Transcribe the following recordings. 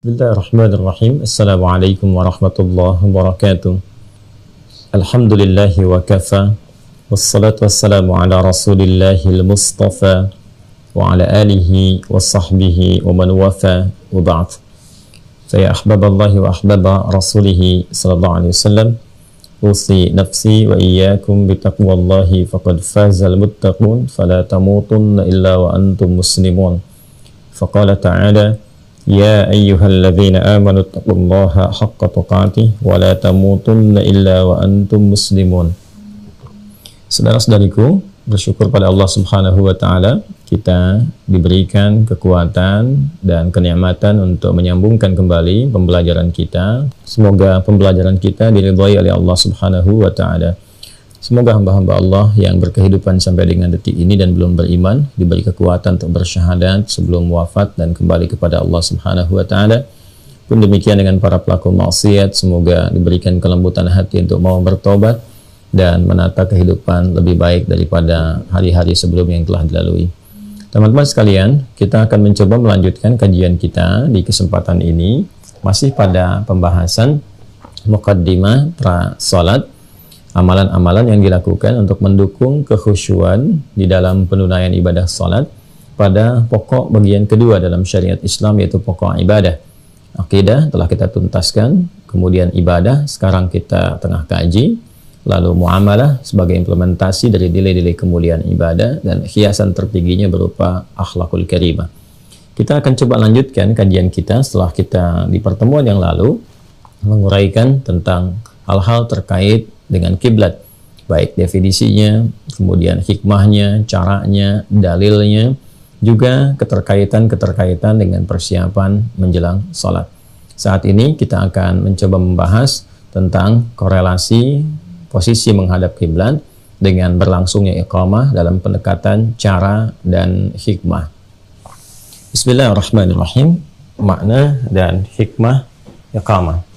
Bismillahirrahmanirrahim. Assalamualaikum warahmatullahi wabarakatuh. Alhamdulillahi wa kafa. Wassalatu wassalamu ala rasulillahil mustafa wa ala alihi wa sahbihi wa man wafa wa ba'd. Saya ahbaballahi wa ahbaba rasulihi sallallahu alaihi wasallam. Usi nafsi wa iyyakum bitaqwallahi faqad fazal muttaqun fala tamutunna illa wa antum muslimun. Faqala ta'ala Ya ayyuhalladzina amanu taqullaha haqqa tuqatih wa la tamutunna illa wa antum muslimun. Saudara-saudariku, bersyukur pada Allah Subhanahu wa taala kita diberikan kekuatan dan kenikmatan untuk menyambungkan kembali pembelajaran kita. Semoga pembelajaran kita diridhai oleh Allah Subhanahu wa taala. Semoga hamba-hamba Allah yang berkehidupan sampai dengan detik ini dan belum beriman diberi kekuatan untuk bersyahadat sebelum wafat dan kembali kepada Allah Subhanahu wa taala. Pun demikian dengan para pelaku maksiat, semoga diberikan kelembutan hati untuk mau bertobat dan menata kehidupan lebih baik daripada hari-hari sebelum yang telah dilalui. Teman-teman sekalian, kita akan mencoba melanjutkan kajian kita di kesempatan ini masih pada pembahasan muqaddimah pra salat. Amalan-amalan yang dilakukan untuk mendukung kekhusyuan di dalam penunaian ibadah salat pada pokok bagian kedua dalam syariat Islam, yaitu pokok ibadah. Akidah telah kita tuntaskan, kemudian ibadah sekarang kita tengah kaji, lalu muamalah sebagai implementasi dari nilai-nilai kemuliaan ibadah, dan hiasan tertingginya berupa akhlakul karimah. Kita akan coba lanjutkan kajian kita setelah kita di pertemuan yang lalu menguraikan tentang hal-hal terkait dengan kiblat, baik definisinya, kemudian hikmahnya, caranya, dalilnya, juga keterkaitan dengan persiapan menjelang sholat. Saat ini kita akan mencoba membahas tentang korelasi posisi menghadap kiblat dengan berlangsungnya iqamah dalam pendekatan cara dan hikmah. Bismillahirrahmanirrahim. Makna dan hikmah iqamah.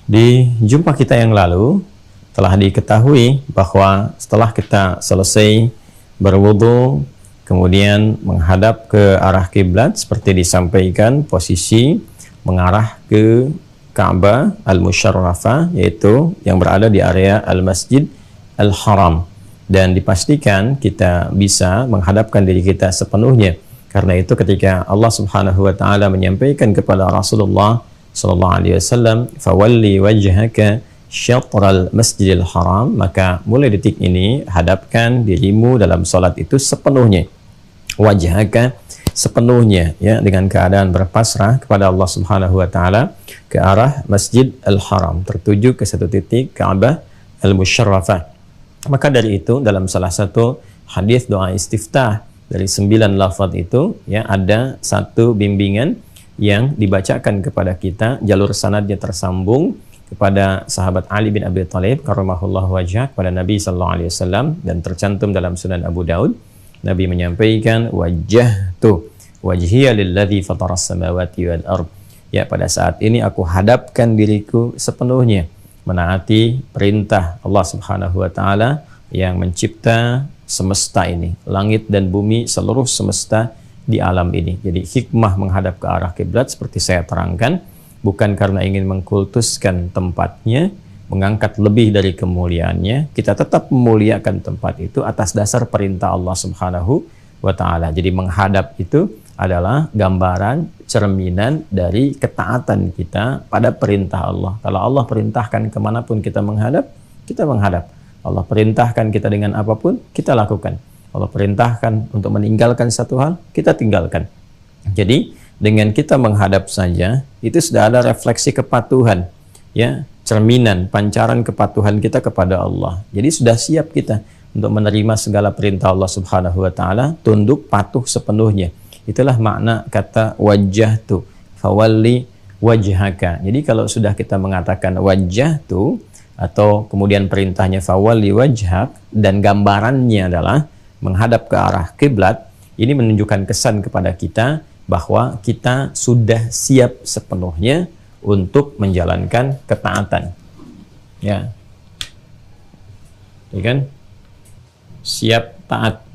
Di jumpa kita yang lalu telah diketahui bahwa setelah kita selesai berwudu, kemudian menghadap ke arah kiblat seperti disampaikan, posisi mengarah ke Ka'bah al-Musyarrafah, yaitu yang berada di area Al-Masjid Al-Haram, dan dipastikan kita bisa menghadapkan diri kita sepenuhnya. Karena itu ketika Allah Subhanahu wa taala menyampaikan kepada Rasulullah sallallahu alaihi wasallam, fawalli wajhaka syatral masjidil haram, maka mulai detik ini hadapkan dirimu dalam salat itu sepenuhnya, wajhaka sepenuhnya, ya, dengan keadaan berpasrah kepada Allah Subhanahu wa taala ke arah Masjid Al-Haram, tertuju ke satu titik Ka'bah Al-Musyarrafah. Maka dari itu dalam salah satu hadis doa istiftah dari 9 lafaz itu, ya, ada satu bimbingan yang dibacakan kepada kita, jalur sanadnya tersambung kepada sahabat Ali bin Abi Thalib karramahullahu wajhah, kepada Nabi sallallahu alaihi wasallam, dan tercantum dalam Sunan Abu Daud. Nabi menyampaikan, wajjahtu wajhiya lilladzi fataras samawati wal ard. Ya, pada saat ini aku hadapkan diriku sepenuhnya menaati perintah Allah Subhanahu wa taala yang mencipta semesta ini, langit dan bumi, seluruh semesta di alam ini. Jadi hikmah menghadap ke arah kiblat seperti saya terangkan bukan karena ingin mengkultuskan tempatnya, mengangkat lebih dari kemuliaannya. Kita tetap memuliakan tempat itu atas dasar perintah Allah Subhanahu wa taala. Jadi menghadap itu adalah gambaran, cerminan dari ketaatan kita pada perintah Allah. Kalau Allah perintahkan kemanapun kita menghadap, kita menghadap. Allah perintahkan kita dengan apapun, kita lakukan. Allah perintahkan untuk meninggalkan satu hal, kita tinggalkan. Jadi dengan kita menghadap saja itu sudah ada refleksi kepatuhan, ya, cerminan, pancaran kepatuhan kita kepada Allah. Jadi sudah siap kita untuk menerima segala perintah Allah Subhanahu wa taala, tunduk patuh sepenuhnya. Itulah makna kata wajjahtu, fawalli wajhaka. Jadi kalau sudah kita mengatakan wajjahtu atau kemudian perintahnya fawalli wajhak dan gambarannya adalah menghadap ke arah kiblat, ini menunjukkan kesan kepada kita bahwa kita sudah siap sepenuhnya untuk menjalankan ketaatan. Ya. Ya kan? Siap taat.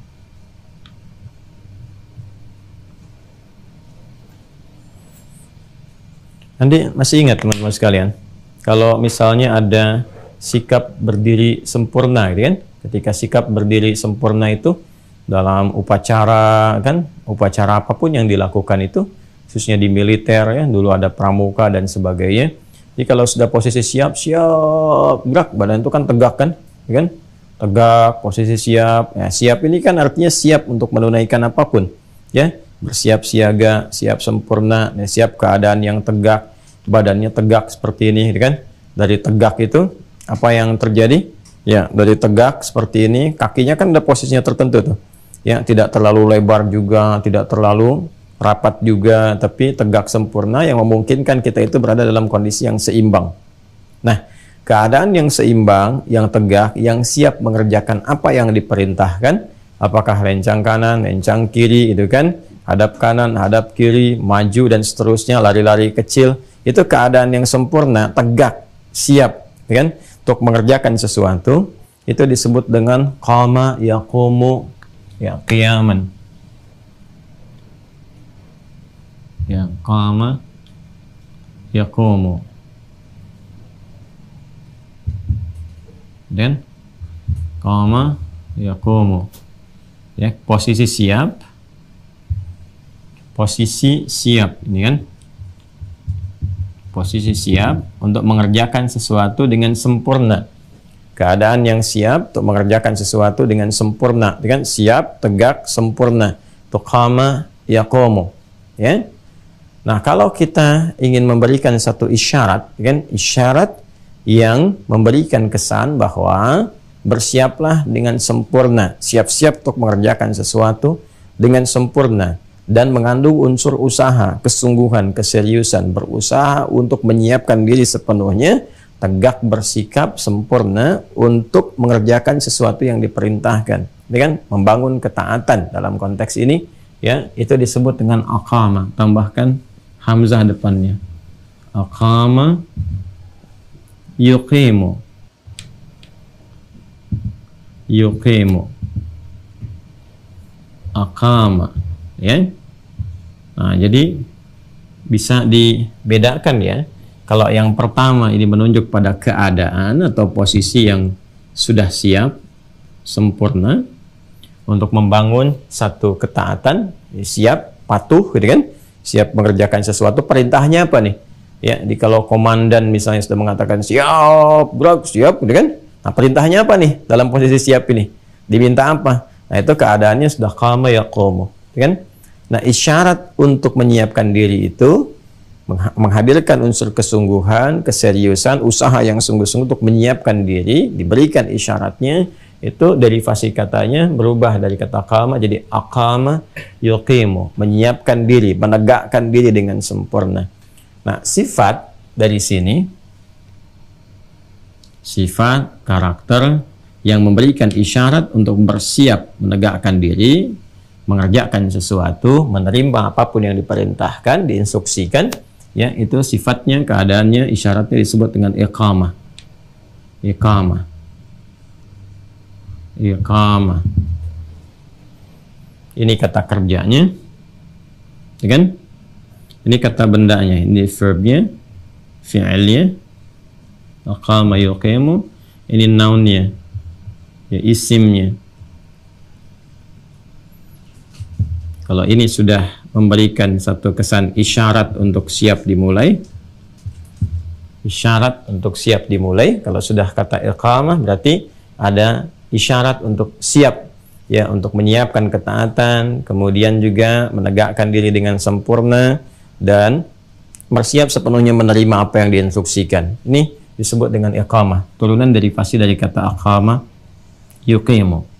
Nanti masih ingat teman-teman sekalian, kalau misalnya ada sikap berdiri sempurna, gitu kan? Ketika sikap berdiri sempurna itu dalam upacara, kan? Upacara apapun yang dilakukan itu, khususnya di militer ya, dulu ada pramuka dan sebagainya. Jadi kalau sudah posisi siap gerak, badan itu kan tegak kan, ya kan? Tegak, posisi siap. Ya, siap ini kan artinya siap untuk menunaikan apapun, ya. Bersiap siaga, siap sempurna, ya, siap keadaan yang tegak, badannya tegak seperti ini, gitu kan? Dari tegak itu apa yang terjadi? Ya, dari tegak seperti ini, kakinya kan ada posisinya tertentu tuh. Ya, tidak terlalu lebar juga, tidak terlalu rapat juga, tapi tegak sempurna yang memungkinkan kita itu berada dalam kondisi yang seimbang. Nah, keadaan yang seimbang, yang tegak, yang siap mengerjakan apa yang diperintahkan, apakah lencang kanan, lencang kiri, itu kan? Hadap kanan, hadap kiri, maju dan seterusnya, lari-lari kecil, itu keadaan yang sempurna, tegak, siap, kan? Untuk mengerjakan sesuatu, itu disebut dengan qama yaqumu, ya, qiyaman. Ya, qama yaqumu. Dan qama yaqumu. Ya, posisi siap. Posisi siap, ini kan? Posisi siap untuk mengerjakan sesuatu dengan sempurna. Keadaan yang siap untuk mengerjakan sesuatu dengan sempurna, dengan siap, tegak, sempurna. Qama yaqumu, ya. Nah, kalau kita ingin memberikan satu isyarat, kan? Isyarat yang memberikan kesan bahwa bersiaplah dengan sempurna, siap-siap untuk mengerjakan sesuatu dengan sempurna. Dan mengandung unsur usaha, kesungguhan, keseriusan, berusaha untuk menyiapkan diri sepenuhnya, tegak bersikap sempurna untuk mengerjakan sesuatu yang diperintahkan. Dengan membangun ketaatan dalam konteks ini, ya, itu disebut dengan aqama. Tambahkan hamzah depannya. Aqama yuqimu. Yuqimu. Aqama. Ya. Nah, jadi bisa dibedakan ya. Kalau yang pertama ini menunjuk pada keadaan atau posisi yang sudah siap, sempurna untuk membangun satu ketaatan, siap, patuh, gitu kan? Siap mengerjakan sesuatu. Perintahnya apa nih? Ya, kalau komandan misalnya sudah mengatakan siap, gerak, siap, gitu kan? Nah, perintahnya apa nih dalam posisi siap ini? Diminta apa? Nah, itu keadaannya sudah qama yaqumu, gitu kan? Nah, isyarat untuk menyiapkan diri itu menghadirkan unsur kesungguhan, keseriusan, usaha yang sungguh-sungguh untuk menyiapkan diri, diberikan isyaratnya, itu derivasi katanya berubah dari kata qama jadi aqama yuqimu, menyiapkan diri, menegakkan diri dengan sempurna. Nah, sifat dari sini, sifat karakter yang memberikan isyarat untuk bersiap menegakkan diri, mengerjakan sesuatu, menerima apapun yang diperintahkan, diinstruksikan, ya, itu sifatnya, keadaannya, isyaratnya disebut dengan iqamah. Iqamah. Iqamah. Ini kata kerjanya, ya kan? Ini kata bendanya, ini verbnya, fi'ilnya, aqama yuqimu, ini nounnya, ya, isimnya. Kalau ini sudah memberikan satu kesan isyarat untuk siap dimulai, isyarat untuk siap dimulai. Kalau sudah kata iqamah berarti ada isyarat untuk siap, ya, untuk menyiapkan ketaatan, kemudian juga menegakkan diri dengan sempurna dan bersiap sepenuhnya menerima apa yang diinstruksikan. Ini disebut dengan iqamah, turunan derivasi dari kata aqama yuqimu.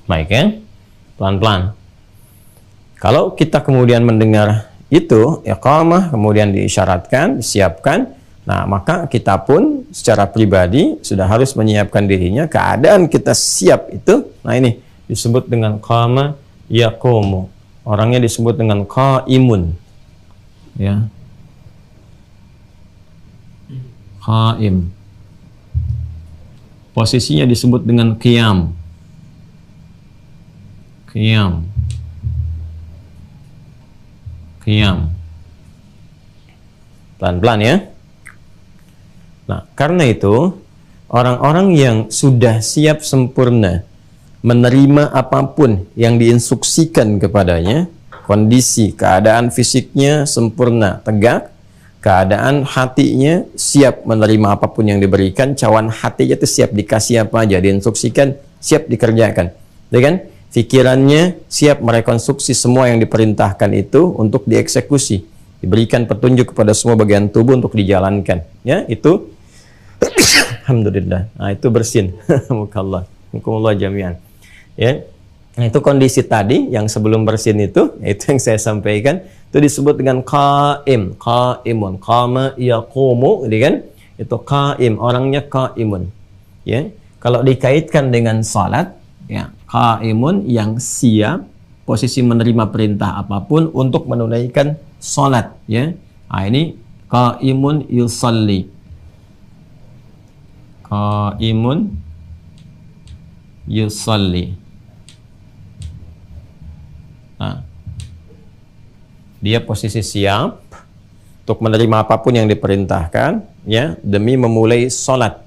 Baik ya, pelan-pelan. Kalau kita kemudian mendengar itu, iqamah, kemudian diisyaratkan, disiapkan, nah maka kita pun secara pribadi sudah harus menyiapkan dirinya, keadaan kita siap itu, nah ini disebut dengan qama yaqumu. Orangnya disebut dengan qaimun. Ya. Qaim. Posisinya disebut dengan qiyam. Qiyam. Qiyam. Pelan-pelan ya. Nah, karena itu orang-orang yang sudah siap sempurna menerima apapun yang diinstruksikan kepadanya, kondisi keadaan fisiknya sempurna, tegak, keadaan hatinya siap menerima apapun yang diberikan, cawan hatinya itu siap dikasih apa aja, diinstruksikan, siap dikerjakan. Ya kan? Pikirannya siap merekonstruksi semua yang diperintahkan itu untuk dieksekusi, diberikan petunjuk kepada semua bagian tubuh untuk dijalankan. Ya, itu alhamdulillah. Nah, itu bersin. Mukallah. Mukallah jami'an. Ya. Nah, itu kondisi tadi yang sebelum bersin itu yang saya sampaikan, itu disebut dengan qaim, qaimun, qama yaqumu, gitu kan? Itu qaim, orangnya qaimun. Ya. Kalau dikaitkan dengan salat, ya, qaimun yang siap posisi menerima perintah apapun untuk menunaikan salat, ya. Nah, ini qaimun yusalli. Qaimun yusalli. Nah, dia posisi siap untuk menerima apapun yang diperintahkan, ya, demi memulai sholat.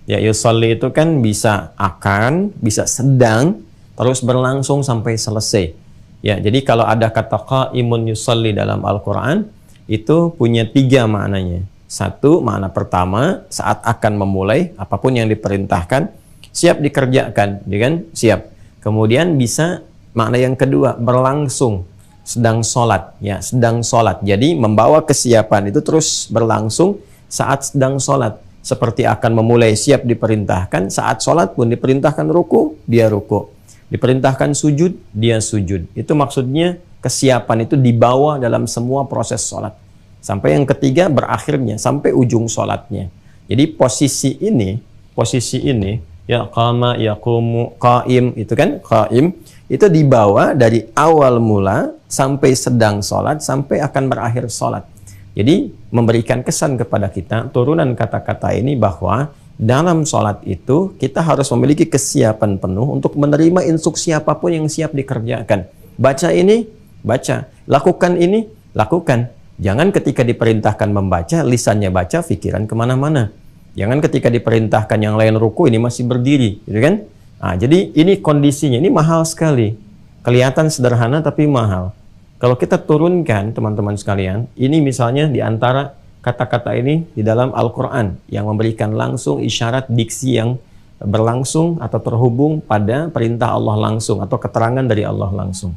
Ya, yusalli itu kan bisa akan, bisa sedang, terus berlangsung sampai selesai. Ya, jadi kalau ada kata qaimun yusalli dalam Al-Quran, itu punya 3 maknanya. Satu, makna pertama, saat akan memulai apapun yang diperintahkan, siap dikerjakan, ya kan? Siap. Kemudian bisa makna yang kedua, berlangsung, sedang sholat, ya, sedang sholat. Jadi membawa kesiapan itu terus berlangsung saat sedang sholat. Seperti akan memulai siap diperintahkan, saat sholat pun diperintahkan ruku, dia ruku. Diperintahkan sujud, dia sujud. Itu maksudnya kesiapan itu dibawa dalam semua proses sholat. Sampai yang ketiga berakhirnya, sampai ujung sholatnya. Jadi posisi ini, ya, qama, yaqumu, qaim, itu kan, qaim, itu dibawa dari awal mula sampai sedang sholat, sampai akan berakhir sholat. Jadi memberikan kesan kepada kita, turunan kata-kata ini bahwa dalam sholat itu kita harus memiliki kesiapan penuh untuk menerima instruksi apapun yang siap dikerjakan. Baca ini, baca. Lakukan ini, lakukan. Jangan ketika diperintahkan membaca, lisannya baca, pikiran kemana-mana. Jangan ketika diperintahkan yang lain ruku, ini masih berdiri, gitu kan? Nah, jadi ini kondisinya, ini mahal sekali. Kelihatan sederhana tapi mahal. Kalau kita turunkan, teman-teman sekalian, ini misalnya di antara kata-kata ini di dalam Al-Quran yang memberikan langsung isyarat diksi yang berlangsung atau terhubung pada perintah Allah langsung atau keterangan dari Allah langsung.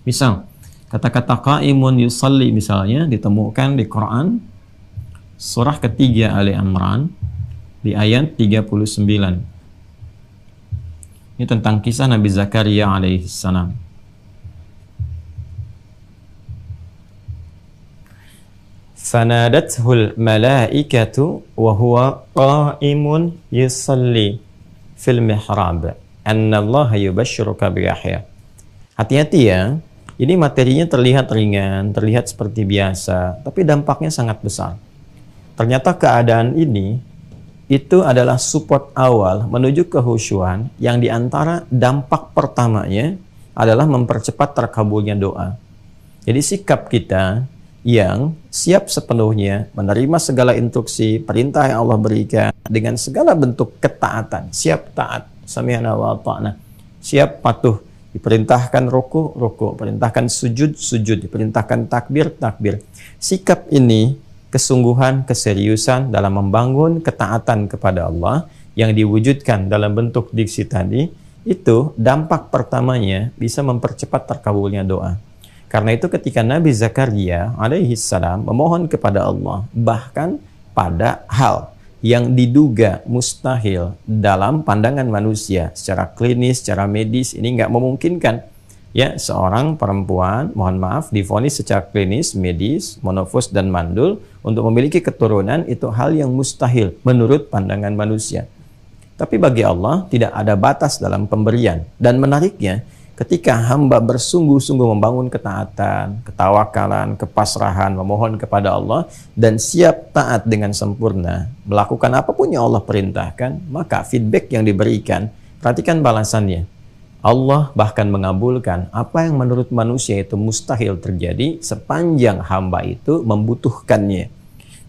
Misal, kata-kata qaimun yusalli misalnya ditemukan di Quran surah ketiga Ali Imran di ayat 39. Ini tentang kisah Nabi Zakaria alaihissalam. Fanadathul malaikatu wa huwa qa'imun yusalli fil mihrab anna Allah yubashshiruka bi Yahya. Hati-hati ya. Ini materinya terlihat ringan, terlihat seperti biasa, tapi dampaknya sangat besar. Ternyata keadaan ini itu adalah support awal menuju kehusyuan yang diantara dampak pertamanya adalah mempercepat terkabulnya doa. Jadi sikap kita yang siap sepenuhnya menerima segala instruksi, perintah yang Allah berikan dengan segala bentuk ketaatan, siap taat, sami'na wa ata'na, siap patuh, diperintahkan ruku, ruku, perintahkan sujud, sujud, diperintahkan takbir, takbir. Sikap ini kesungguhan, keseriusan dalam membangun ketaatan kepada Allah yang diwujudkan dalam bentuk diksi tadi, itu dampak pertamanya bisa mempercepat terkabulnya doa. Karena itu ketika Nabi Zakaria alaihissalam memohon kepada Allah, bahkan pada hal yang diduga mustahil dalam pandangan manusia, secara klinis, secara medis, ini nggak memungkinkan. Ya, seorang perempuan, mohon maaf, divonis secara klinis, medis, monofos dan mandul untuk memiliki keturunan, itu hal yang mustahil menurut pandangan manusia. Tapi bagi Allah tidak ada batas dalam pemberian. Dan menariknya, ketika hamba bersungguh-sungguh membangun ketaatan, ketawakalan, kepasrahan, memohon kepada Allah, dan siap taat dengan sempurna, melakukan apapun yang Allah perintahkan, maka feedback yang diberikan, perhatikan balasannya. Allah bahkan mengabulkan apa yang menurut manusia itu mustahil terjadi sepanjang hamba itu membutuhkannya.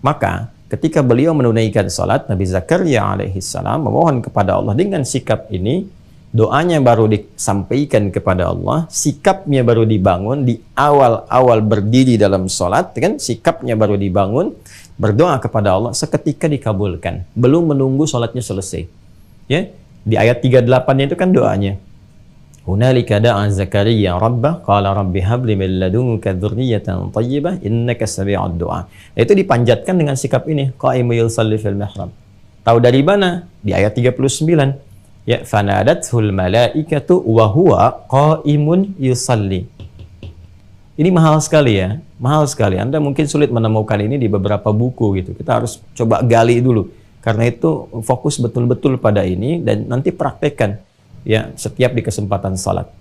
Maka ketika beliau menunaikan salat, Nabi Zakaria alaihissalam memohon kepada Allah dengan sikap ini, doanya baru disampaikan kepada Allah, sikapnya baru dibangun di awal-awal berdiri dalam salat, kan? Sikapnya baru dibangun, berdoa kepada Allah, seketika dikabulkan, belum menunggu salatnya selesai. Ya, di ayat 38 itu kan doanya. Hunalika da'a Zakaria rabbah qala rabbi habli min ladunka dzurriyyatan thayyibah innaka sami'ud du'a. Itu dipanjatkan dengan sikap ini, qa'imun yusalli fil mihrab. Tahu dari mana? Di ayat 39. Ya, fanadathul malaikatu wa huwa qa'imun yusalli. Ini mahal sekali ya, mahal sekali. Anda mungkin sulit menemukan ini di beberapa buku gitu. Kita harus coba gali dulu. Karena itu fokus betul-betul pada ini dan nanti praktekkan. Ya, setiap di kesempatan salat.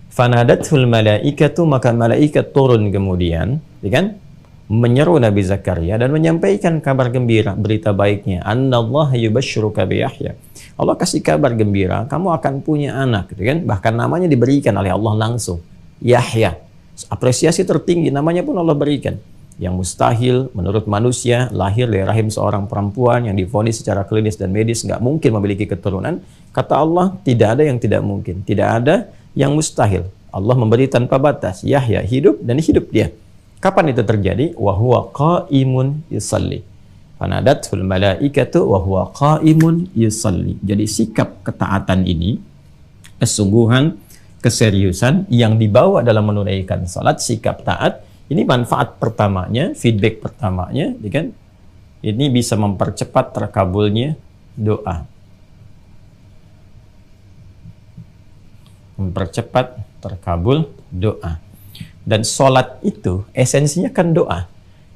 Fanadathul malaikatu, maka malaikat turun kemudian, ya kan, menyeru Nabi Zakaria dan menyampaikan kabar gembira, berita baiknya. Annallaha yubashshiruka bi Yahya. Allah kasih kabar gembira, kamu akan punya anak, gitu kan? Bahkan namanya diberikan oleh Allah langsung, Yahya. Apresiasi tertinggi, namanya pun Allah berikan. Yang mustahil menurut manusia, lahir dari rahim seorang perempuan yang divonis secara klinis dan medis nggak mungkin memiliki keturunan. Kata Allah, tidak ada yang tidak mungkin, tidak ada yang mustahil. Allah memberi tanpa batas. Yahya hidup dan hidup dia. Kapan itu terjadi? Wa huwa qa'imun yusalli. Fanadathul malaikatu wa huwa qa'imun yusalli. Jadi sikap ketaatan ini, kesungguhan, keseriusan yang dibawa dalam menunaikan salat, sikap taat. Ini manfaat pertamanya, feedback pertamanya, kan? Ini bisa mempercepat terkabulnya doa. Mempercepat terkabul doa. Dan sholat itu esensinya kan doa.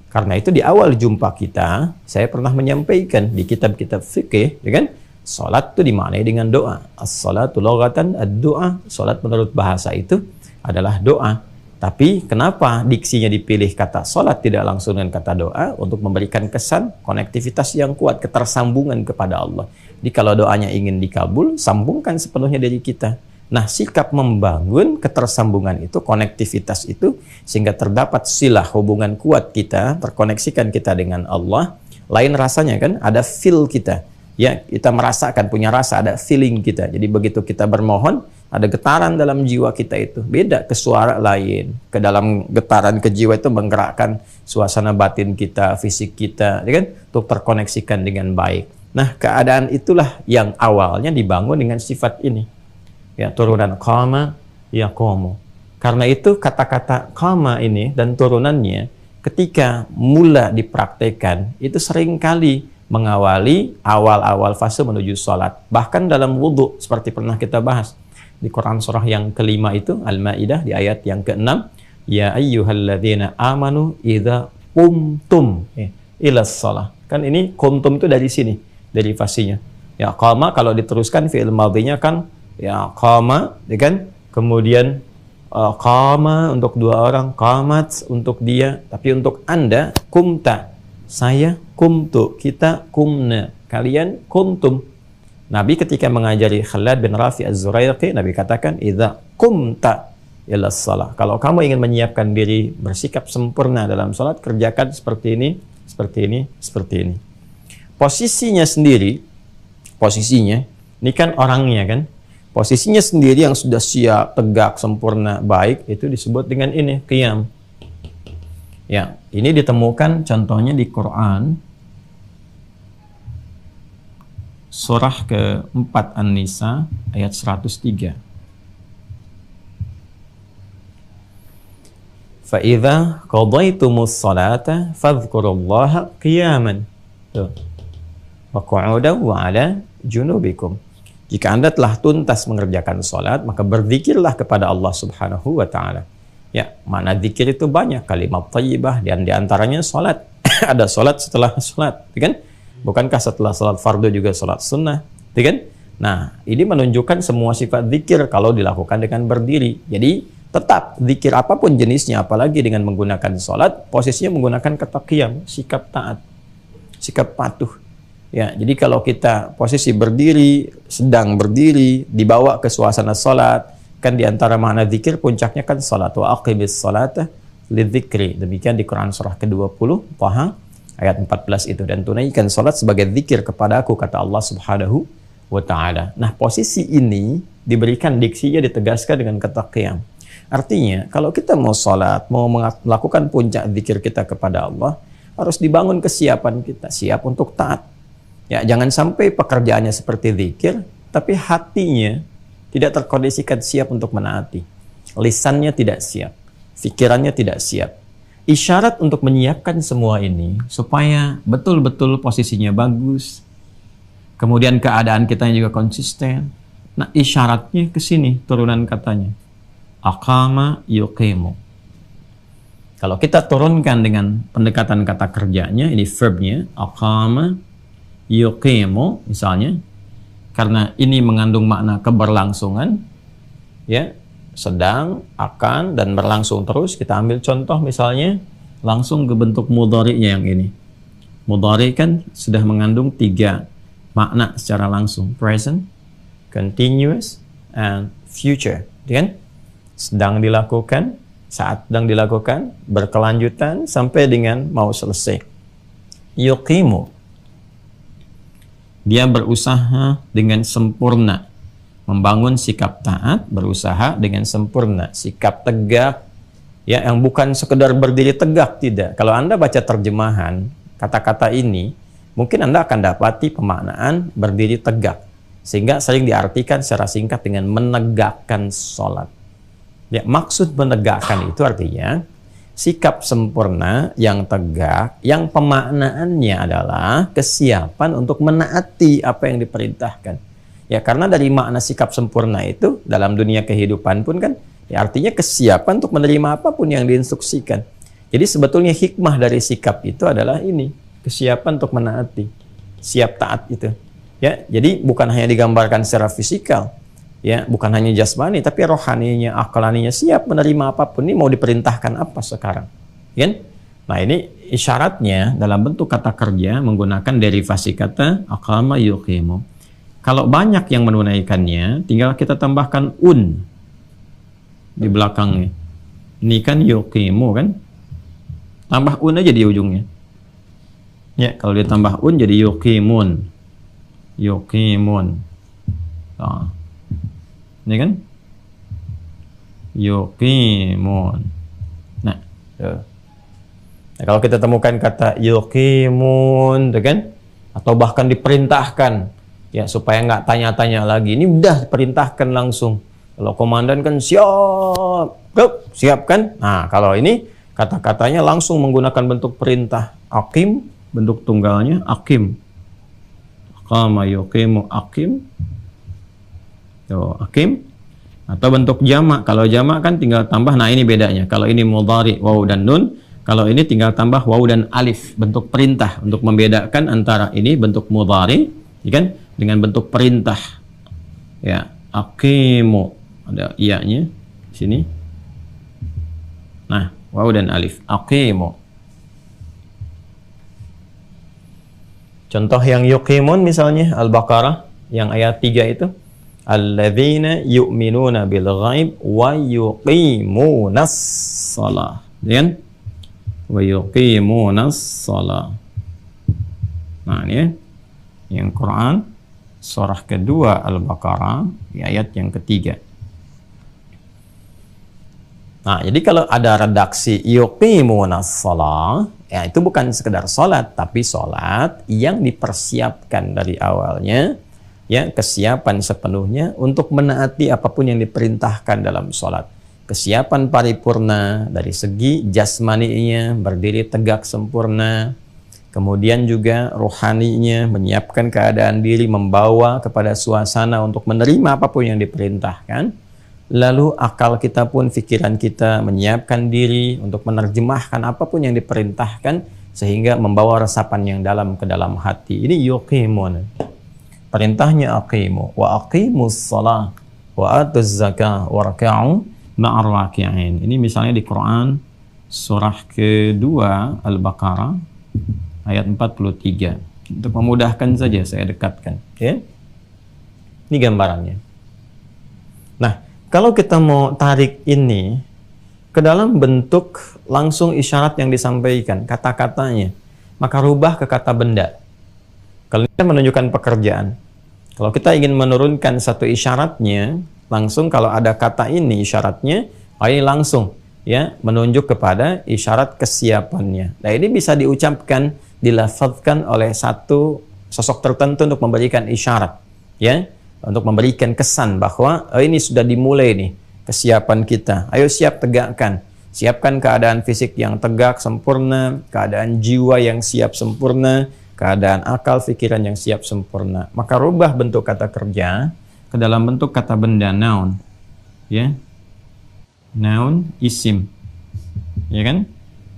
Karena itu di awal jumpa kita, saya pernah menyampaikan di kitab-kitab fikih, kan? Sholat itu dimaknai dengan doa. As-sholatu loghatan ad-doa. Sholat menurut bahasa itu adalah doa. Tapi kenapa diksinya dipilih kata sholat tidak langsung dengan kata doa? Untuk memberikan kesan konektivitas yang kuat, ketersambungan kepada Allah. Jadi kalau doanya ingin dikabul, sambungkan sepenuhnya dari kita. Nah, sikap membangun ketersambungan itu, konektivitas itu, sehingga terdapat silah hubungan kuat kita, terkoneksikan kita dengan Allah. Lain rasanya kan, ada feel kita. Ya, kita merasakan, punya rasa, ada feeling kita. Jadi begitu kita bermohon, ada getaran dalam jiwa kita itu. Beda ke suara lain. Ke dalam getaran ke jiwa itu menggerakkan suasana batin kita, fisik kita, ya kan? Untuk terkoneksikan dengan baik. Nah, keadaan itulah yang awalnya dibangun dengan sifat ini. Ya, turunan qama yaqumu. Karena itu kata-kata qama ini dan turunannya ketika mula dipraktekkan itu seringkali mengawali awal-awal fase menuju sholat. Bahkan dalam wudhu, seperti pernah kita bahas di Quran surah yang kelima itu, Al-Ma'idah, di ayat yang ke-6, Ya ayyuhalladzina amanu idza qumtum ilas sholah. Kan ini qumtum itu dari sini, dari fasenya. Ya, qama kalau diteruskan fi'il madhinya kan ya qama, ya kan? Kemudian qama untuk dua orang, qamat untuk dia, tapi untuk Anda kumta. Saya kumtu, kita kumna, kalian kumtum. Nabi ketika mengajari Khalad bin Rafi Az-Zuraiqi, Nabi katakan, idza kumta ila shalah. Kalau kamu ingin menyiapkan diri bersikap sempurna dalam salat, kerjakan seperti ini, seperti ini, seperti ini. Posisinya sendiri, posisinya, ini kan orangnya kan, posisinya sendiri yang sudah siap, tegak, sempurna, baik, itu disebut dengan ini, qiyam. Ya, ini ditemukan contohnya di Quran surah ke-4 An-Nisa ayat 103. Fa idza qadaytumus salata fadhkurullaha qiyaman wa qu'udan wa 'ala junubikum. Jika Anda telah tuntas mengerjakan salat, maka berzikirlah kepada Allah Subhanahu wa taala. Ya, makna zikir itu banyak, kalimat thayyibah, dan diantaranya sholat. Ada sholat setelah sholat, kan? Bukankah setelah sholat fardu juga sholat sunnah, kan? Nah, ini menunjukkan semua sifat zikir kalau dilakukan dengan berdiri. Jadi, tetap zikir apapun jenisnya, apalagi dengan menggunakan sholat, posisinya menggunakan kata qiyam, sikap taat, sikap patuh. Ya, jadi kalau kita posisi berdiri, sedang berdiri, dibawa ke suasana sholat, kan di antara makna zikir puncaknya kan salat, wa aqimis salata lidzikri. Demikian di Quran surah ke-20 Taha Ayat 14 itu, dan tunaikan salat sebagai zikir kepadaku, kata Allah Subhanahu wa ta'ala. Nah, posisi ini diberikan diksinya ditegaskan dengan kata qiyam. Artinya, kalau kita mau salat, mau melakukan puncak zikir kita kepada Allah, harus dibangun kesiapan kita, siap untuk taat. Ya, jangan sampai pekerjaannya seperti zikir, tapi hatinya tidak terkondisikan siap untuk menaati. Lisannya tidak siap, pikirannya tidak siap. Isyarat untuk menyiapkan semua ini supaya betul-betul posisinya bagus, kemudian keadaan kita juga konsisten. Nah, isyaratnya ke sini turunan katanya. Aqama yuqimu. Kalau kita turunkan dengan pendekatan kata kerjanya, ini verbnya, aqama yuqimu misalnya, karena ini mengandung makna keberlangsungan, ya, sedang, akan, dan berlangsung terus. Kita ambil contoh misalnya langsung ke bentuk mudhari'nya yang ini. Mudhari' kan sudah mengandung 3 makna secara langsung, present, continuous, and future, kan? Sedang dilakukan, saat sedang dilakukan, berkelanjutan sampai dengan mau selesai. Yuqimu, dia berusaha dengan sempurna, membangun sikap taat, berusaha dengan sempurna, sikap tegak, ya, yang bukan sekedar berdiri tegak, tidak. Kalau Anda baca terjemahan kata-kata ini, mungkin Anda akan dapati pemaknaan berdiri tegak, sehingga sering diartikan secara singkat dengan menegakkan sholat. Ya, maksud menegakkan itu artinya sikap sempurna yang tegak, yang pemaknaannya adalah kesiapan untuk menaati apa yang diperintahkan. Ya, karena dari makna sikap sempurna itu dalam dunia kehidupan pun kan, ya, artinya kesiapan untuk menerima apapun yang diinstruksikan. Jadi sebetulnya hikmah dari sikap itu adalah ini, kesiapan untuk menaati, siap taat itu. Ya, jadi bukan hanya digambarkan secara fisikal, ya, bukan hanya jasmani, tapi rohaninya, akalaninya siap menerima apapun. Ini mau diperintahkan apa sekarang, kan? Nah, ini isyaratnya dalam bentuk kata kerja menggunakan derivasi kata aqama yuqimu. Kalau banyak yang menunaikannya, tinggal kita tambahkan un di belakangnya. Ini kan yuqimu kan? Tambah un aja di ujungnya. Ya, kalau ditambah un jadi yuqimun. Yuqimun. Nah, ini kan? Yuqimun. Nah, kalau kita temukan kata yuqimun, kan? Atau bahkan diperintahkan, ya, supaya nggak tanya-tanya lagi. Ini udah perintahkan langsung. Kalau komandan kan siap, siap kan? Nah, kalau ini kata-katanya langsung menggunakan bentuk perintah. Aqim, bentuk tunggalnya aqim. Aqama yuqimu aqim. Yo, aqim. Atau bentuk jamak. Kalau jamak kan tinggal tambah. Nah, ini bedanya. Kalau ini mudhari waw dan nun. Kalau ini tinggal tambah waw dan alif. Bentuk perintah untuk membedakan antara ini bentuk mudhari, ya kan, dengan bentuk perintah. Ya, aqimu, ada iya-nya di sini. Nah, waw dan alif, aqimu. Contoh yang yuqimun misalnya Al-Baqarah yang ayat 3 itu, alladzina yu'minuna bil ghaib wa yuqimunas shalah. Kan? Wa yuqimunas shalah. Nah, ini yang Quran surah kedua Al-Baqarah ayat yang ketiga. Nah, jadi kalau ada redaksi yuqimunas shalah, ya itu bukan sekedar salat, tapi salat yang dipersiapkan dari awalnya, ya, kesiapan sepenuhnya untuk menaati apapun yang diperintahkan dalam salat. Kesiapan paripurna dari segi jasmaninya, berdiri tegak sempurna, kemudian juga rohaninya, menyiapkan keadaan diri, membawa kepada suasana untuk menerima apapun yang diperintahkan. Lalu akal kita pun, pikiran kita menyiapkan diri untuk menerjemahkan apapun yang diperintahkan, sehingga membawa resapan yang dalam ke dalam hati. Ini yuqimun. Perintahnya aqimu, wa aqimus shalah, wa atuz zakah, wa raka'u ma'ar raki'in. Ini misalnya di Quran surah kedua Al-Baqarah ayat 43. Untuk memudahkan saja saya dekatkan, ya. Ini gambarannya. Nah, kalau kita mau tarik ini ke dalam bentuk langsung isyarat yang disampaikan, kata-katanya, maka rubah ke kata benda. Kalau ini kan menunjukkan pekerjaan. Kalau kita ingin menurunkan satu isyaratnya, langsung kalau ada kata ini isyaratnya, ini langsung ya menunjuk kepada isyarat kesiapannya. Nah, ini bisa diucapkan, dilafazkan oleh satu sosok tertentu untuk memberikan isyarat, ya, untuk memberikan kesan bahwa ini sudah dimulai nih kesiapan kita. Ayo siap, tegakkan. Siapkan keadaan fisik yang tegak, sempurna, keadaan jiwa yang siap sempurna, keadaan akal, pikiran yang siap sempurna. Maka rubah bentuk kata kerja ke dalam bentuk kata benda, noun. Ya. Noun, isim. Ya kan?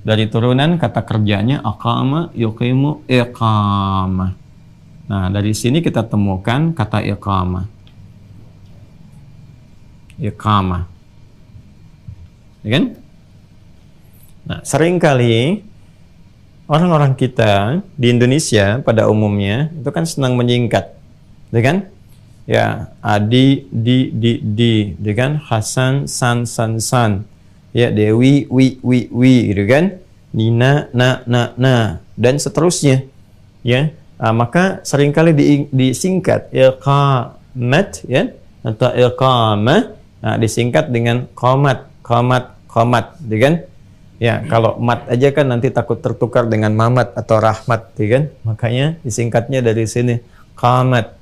Dari turunan kata kerjanya aqama, yuqimu, iqamah. Nah, dari sini kita temukan kata iqamah. Iqamah. Ya kan? Nah, seringkali orang-orang kita di Indonesia pada umumnya itu kan senang menyingkat, ya kan? Ya, Adi, di, ya kan? Hasan, san, ya, Dewi, wi, gitu kan? Nina, na, dan seterusnya, ya. Maka seringkali disingkat iqamat, ya, atau iqamah, disingkat dengan qomat, ya kan? Ya, kalau mat aja kan nanti takut tertukar dengan mamat atau rahmat, ya kan? Makanya disingkatnya dari sini qamat.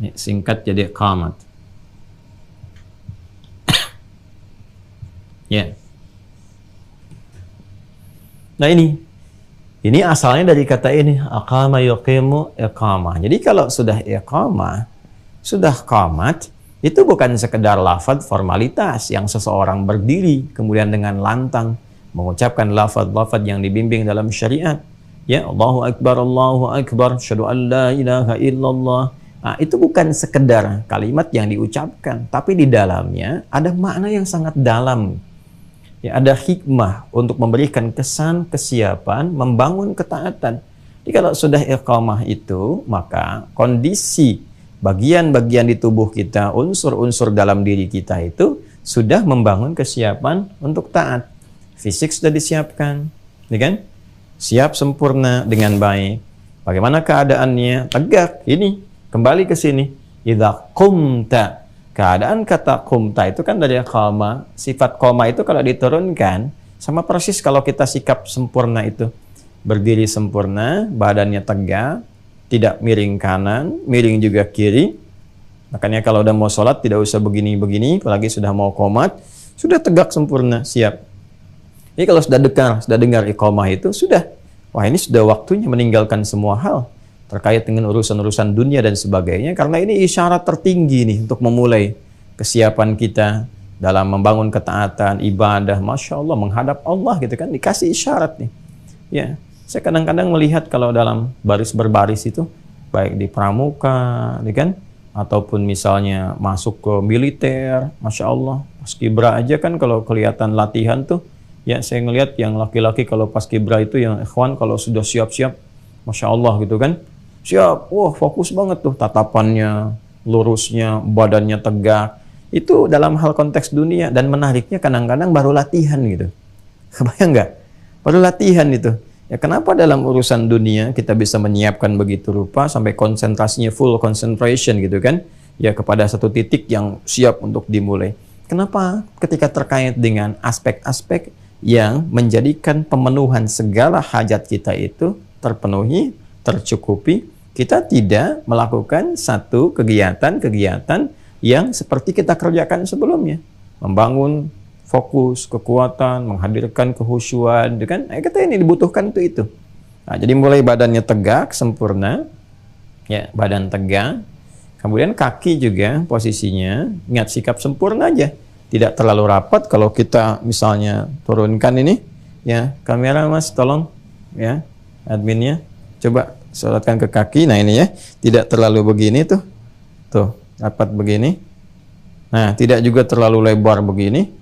Ini singkat jadi qamat. Ya. Nah, ini asalnya dari kata ini, aqama yuqimu iqamah. Jadi kalau sudah iqamah, sudah qamat, itu bukan sekedar lafaz formalitas yang seseorang berdiri kemudian dengan lantang mengucapkan lafaz-lafaz yang dibimbing dalam syariat. Ya, Allahu Akbar, asyhadu an la ilaha illallah. Itu bukan sekedar kalimat yang diucapkan, tapi di dalamnya ada makna yang sangat dalam. Ya, ada hikmah untuk memberikan kesan kesiapan, membangun ketaatan. Jadi kalau sudah iqamah itu, maka kondisi bagian-bagian di tubuh kita, unsur-unsur dalam diri kita itu sudah membangun kesiapan untuk taat. Fisik sudah disiapkan, ya kan? Siap sempurna dengan baik. Bagaimana keadaannya? Tegak. Ini kembali ke sini. Idza qumta. Keadaan kata qumta itu kan dari qama. Sifat qama itu kalau diturunkan sama persis kalau kita sikap sempurna itu. Berdiri sempurna, badannya tegak, tidak miring kanan, miring juga kiri. Makanya kalau udah mau sholat tidak usah begini-begini, apalagi sudah mau qomat, sudah tegak sempurna, siap. Jadi kalau sudah dengar iqamah itu, sudah. Wah, ini sudah waktunya meninggalkan semua hal terkait dengan urusan-urusan dunia dan sebagainya, karena ini isyarat tertinggi nih untuk memulai kesiapan kita dalam membangun ketaatan, ibadah, Masya Allah, menghadap Allah gitu kan, dikasih isyarat nih. Ya. Saya kadang-kadang melihat kalau dalam baris berbaris itu, baik di pramuka, kan, ataupun misalnya masuk ke militer, Masya Allah, paskibra aja kan kalau kelihatan latihan tuh, ya saya ngelihat yang laki-laki kalau paskibra itu yang ikhwan kalau sudah siap-siap, Masya Allah gitu kan, siap, wah fokus banget tuh, tatapannya, lurusnya, badannya tegak, itu dalam hal konteks dunia, dan menariknya kadang-kadang baru latihan gitu, kebayang nggak? Baru latihan itu. Ya, kenapa dalam urusan dunia kita bisa menyiapkan begitu rupa sampai konsentrasinya full concentration gitu kan? Ya, kepada satu titik yang siap untuk dimulai. Kenapa? Ketika terkait dengan aspek-aspek yang menjadikan pemenuhan segala hajat kita itu terpenuhi, tercukupi, kita tidak melakukan satu kegiatan-kegiatan yang seperti kita kerjakan sebelumnya. Membangun fokus, kekuatan, menghadirkan kehusyuan, kan? Kita ini dibutuhkan itu. Nah, jadi mulai badannya tegak, sempurna, ya badan tegak. Kemudian kaki juga posisinya, ingat sikap sempurna aja, tidak terlalu rapat. Kalau kita misalnya turunkan ini, ya kamera mas, tolong, ya adminnya, coba sorotkan ke kaki. Nah ini ya, tidak terlalu begini tuh rapat begini. Nah tidak juga terlalu lebar begini.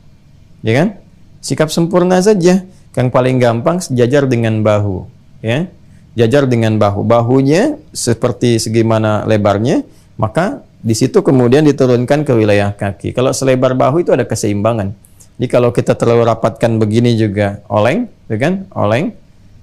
Ya kan? Sikap sempurna saja. Yang paling gampang sejajar dengan bahu, ya. Jajar dengan bahu. Bahunya seperti segimana lebarnya, maka di situ kemudian diturunkan ke wilayah kaki. Kalau selebar bahu itu ada keseimbangan. Jadi kalau kita terlalu rapatkan begini juga oleng, ya kan? Oleng.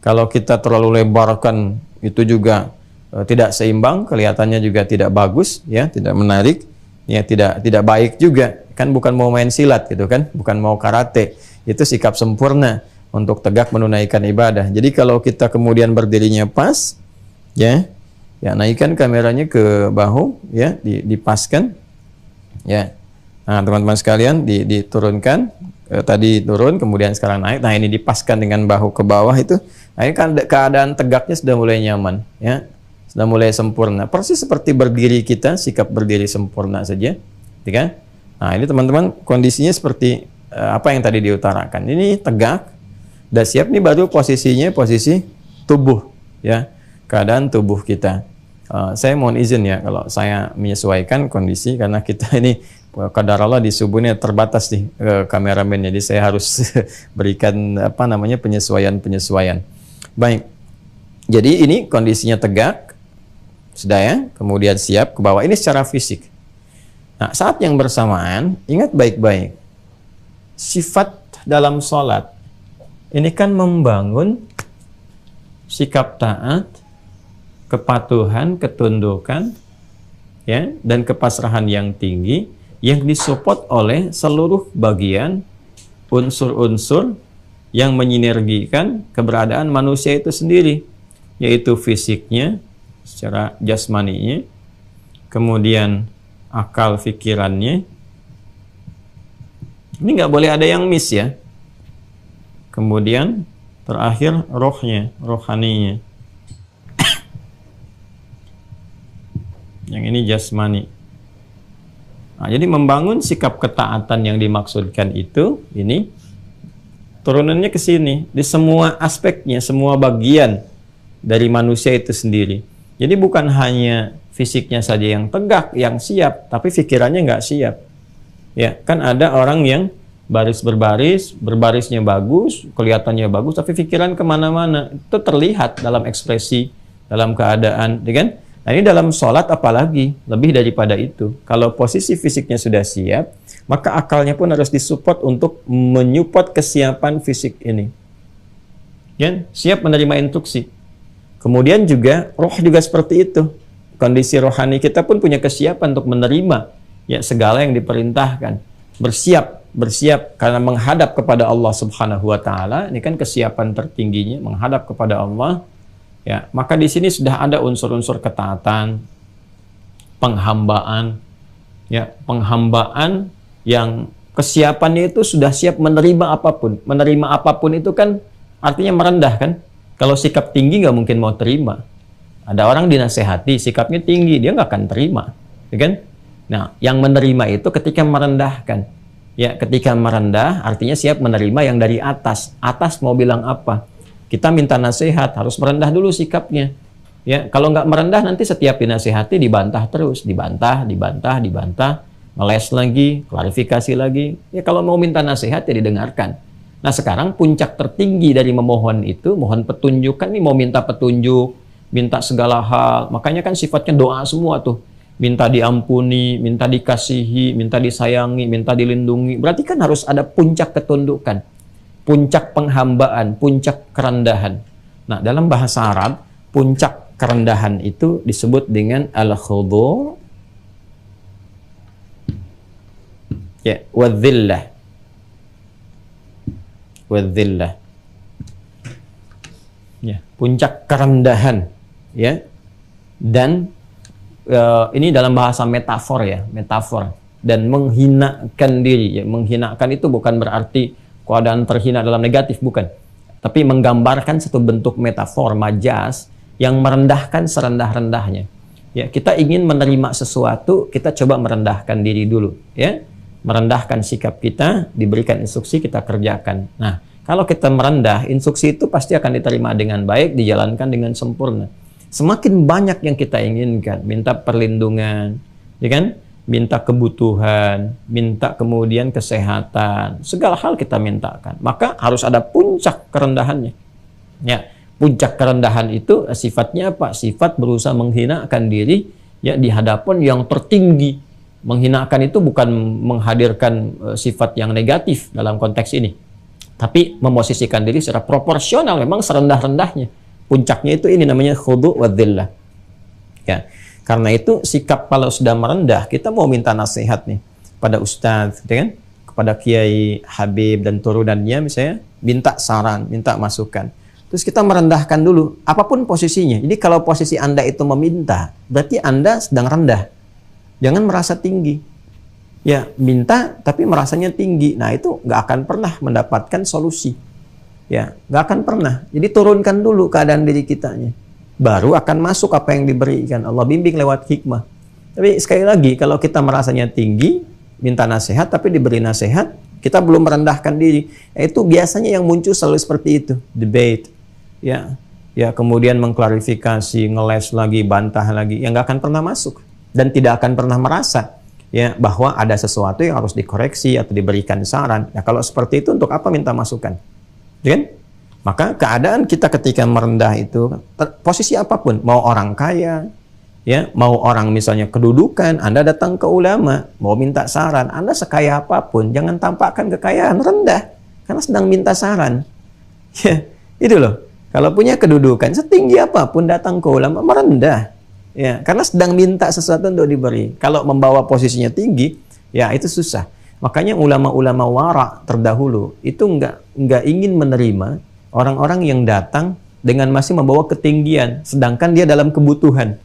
Kalau kita terlalu lebarkan, itu juga tidak seimbang, kelihatannya juga tidak bagus, ya, tidak menarik, ya, tidak baik juga. Kan bukan mau main silat gitu kan, bukan mau karate. Itu sikap sempurna untuk tegak menunaikan ibadah. Jadi kalau kita kemudian berdirinya pas, ya, naikkan kameranya ke bahu, ya, dipaskan, ya. Nah, teman-teman sekalian, diturunkan, tadi turun, kemudian sekarang naik. Nah, ini dipaskan dengan bahu ke bawah itu. Nah, ini kan keadaan tegaknya sudah mulai nyaman, ya, sudah mulai sempurna. Persis seperti berdiri kita, sikap berdiri sempurna saja, ya kan? Nah, ini teman-teman kondisinya seperti apa yang tadi diutarakan. Ini tegak, udah siap. Ini baru posisinya posisi tubuh, ya, keadaan tubuh kita. Saya mohon izin ya kalau saya menyesuaikan kondisi karena kita ini qadarullah di subuhnya terbatas nih kameramen, jadi saya harus berikan apa namanya penyesuaian. Baik. Jadi ini kondisinya tegak, sudah ya, kemudian siap ke bawah. Ini secara fisik. Nah, saat yang bersamaan, ingat baik-baik, sifat dalam sholat ini kan membangun sikap taat, kepatuhan, ketundukan, ya, dan kepasrahan yang tinggi yang disupport oleh seluruh bagian unsur-unsur yang menyinergikan keberadaan manusia itu sendiri, yaitu fisiknya, secara jasmaninya, kemudian akal pikirannya. Ini nggak boleh ada yang miss ya. Kemudian terakhir rohnya, rohaninya. Yang ini jasmani. Nah, jadi membangun sikap ketaatan yang dimaksudkan itu, ini turunannya ke sini, di semua aspeknya, semua bagian dari manusia itu sendiri. Jadi bukan hanya fisiknya saja yang tegak, yang siap, tapi pikirannya nggak siap. Ya, kan ada orang yang baris berbaris, berbarisnya bagus, kelihatannya bagus, tapi pikiran kemana-mana. Itu terlihat dalam ekspresi, dalam keadaan, ya kan? Nah, ini dalam sholat apalagi, lebih daripada itu. Kalau posisi fisiknya sudah siap, maka akalnya pun harus disupport untuk menyupport kesiapan fisik ini. Ya, siap menerima instruksi. Kemudian juga, roh juga seperti itu. Kondisi rohani kita pun punya kesiapan untuk menerima ya segala yang diperintahkan. Bersiap karena menghadap kepada Allah Subhanahu wa taala. Ini kan kesiapan tertingginya, menghadap kepada Allah. Ya, maka di sini sudah ada unsur-unsur ketaatan, penghambaan, ya, penghambaan yang kesiapannya itu sudah siap menerima apapun. Menerima apapun itu kan artinya merendah kan? Kalau sikap tinggi nggak mungkin mau terima. Ada orang dinasehati, sikapnya tinggi, dia nggak akan terima, ya kan? Nah, yang menerima itu ketika merendahkan. Ya, ketika merendah artinya siap menerima yang dari atas. Atas mau bilang apa? Kita minta nasihat, harus merendah dulu sikapnya. Ya, kalau nggak merendah nanti setiap dinasihati dibantah terus, dibantah, ngeles lagi, klarifikasi lagi. Ya, kalau mau minta nasihat ya didengarkan. Nah, sekarang puncak tertinggi dari memohon itu, mohon petunjuk, kan ini mau minta petunjuk, minta segala hal. Makanya kan sifatnya doa semua tuh. Minta diampuni, minta dikasihi, minta disayangi, minta dilindungi. Berarti kan harus ada puncak ketundukan, puncak penghambaan, puncak kerendahan. Nah, dalam bahasa Arab, puncak kerendahan itu disebut dengan al-khudu' ya, wadzillah. Wadzillah. Ya, puncak kerendahan, ya. Dan ini dalam bahasa metafor ya, metafor. Dan menghinakan diri, ya. Menghinakan itu bukan berarti keadaan terhina dalam negatif, bukan. Tapi menggambarkan satu bentuk metafor, majas, yang merendahkan serendah-rendahnya. Ya, kita ingin menerima sesuatu, kita coba merendahkan diri dulu, ya. Merendahkan sikap kita, diberikan instruksi, kita kerjakan. Nah, kalau kita merendah, instruksi itu pasti akan diterima dengan baik, dijalankan dengan sempurna. Semakin banyak yang kita inginkan, minta perlindungan, ya kan? Minta kebutuhan, minta kemudian kesehatan, segala hal kita mintakan. Maka harus ada puncak kerendahannya. Ya, puncak kerendahan itu sifatnya apa? Sifat berusaha menghinakan diri ya di hadapan yang tertinggi. Menghinakan itu bukan menghadirkan sifat yang negatif dalam konteks ini. Tapi memosisikan diri secara proporsional, memang serendah-rendahnya. Puncaknya itu ini namanya khudu' wa dhillah. Ya. Karena itu sikap kalau sudah merendah, kita mau minta nasihat nih pada ustadz, gitu kan? Kepada Kiai Habib dan turunannya misalnya, minta saran, minta masukan. Terus kita merendahkan dulu, apapun posisinya. Jadi kalau posisi Anda itu meminta, berarti Anda sedang rendah. Jangan merasa tinggi. Ya, minta tapi merasanya tinggi. Nah, itu nggak akan pernah mendapatkan solusi. Ya, nggak akan pernah. Jadi turunkan dulu keadaan diri kitanya. Baru akan masuk apa yang diberikan. Allah bimbing lewat hikmah. Tapi sekali lagi, kalau kita merasanya tinggi, minta nasihat, tapi diberi nasihat, kita belum merendahkan diri. Itu biasanya yang muncul selalu seperti itu. Debate. Ya, kemudian mengklarifikasi, ngeles lagi, bantah lagi. Yang nggak akan pernah masuk. Dan tidak akan pernah merasa ya bahwa ada sesuatu yang harus dikoreksi atau diberikan saran. Nah, kalau seperti itu, untuk apa minta masukan? Ya kan? Maka keadaan kita ketika merendah itu, posisi apapun, mau orang kaya, ya, mau orang misalnya kedudukan, Anda datang ke ulama, mau minta saran, Anda sekaya apapun, jangan tampakkan kekayaan, rendah, karena sedang minta saran. Ya, itu loh. Kalau punya kedudukan, setinggi apapun datang ke ulama, merendah. Ya, karena sedang minta sesuatu untuk diberi. Kalau membawa posisinya tinggi, ya itu susah. Makanya ulama-ulama wara terdahulu itu nggak ingin menerima orang-orang yang datang dengan masih membawa ketinggian, sedangkan dia dalam kebutuhan.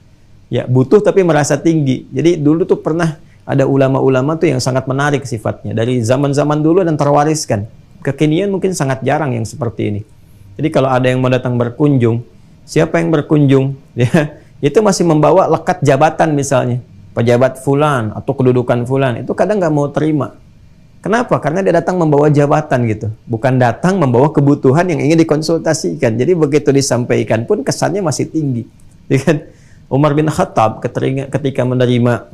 Ya, butuh tapi merasa tinggi. Jadi dulu tuh pernah ada ulama-ulama tuh yang sangat menarik sifatnya. Dari zaman-zaman dulu dan terwariskan. Kekinian mungkin sangat jarang yang seperti ini. Jadi kalau ada yang mau datang berkunjung, siapa yang berkunjung? Ya, itu masih membawa lekat jabatan misalnya. Pejabat fulan atau kedudukan fulan. Itu kadang nggak mau terima. Kenapa? Karena dia datang membawa jabatan gitu. Bukan datang membawa kebutuhan yang ingin dikonsultasikan. Jadi begitu disampaikan pun kesannya masih tinggi. Ya kan? Umar bin Khattab ketika menerima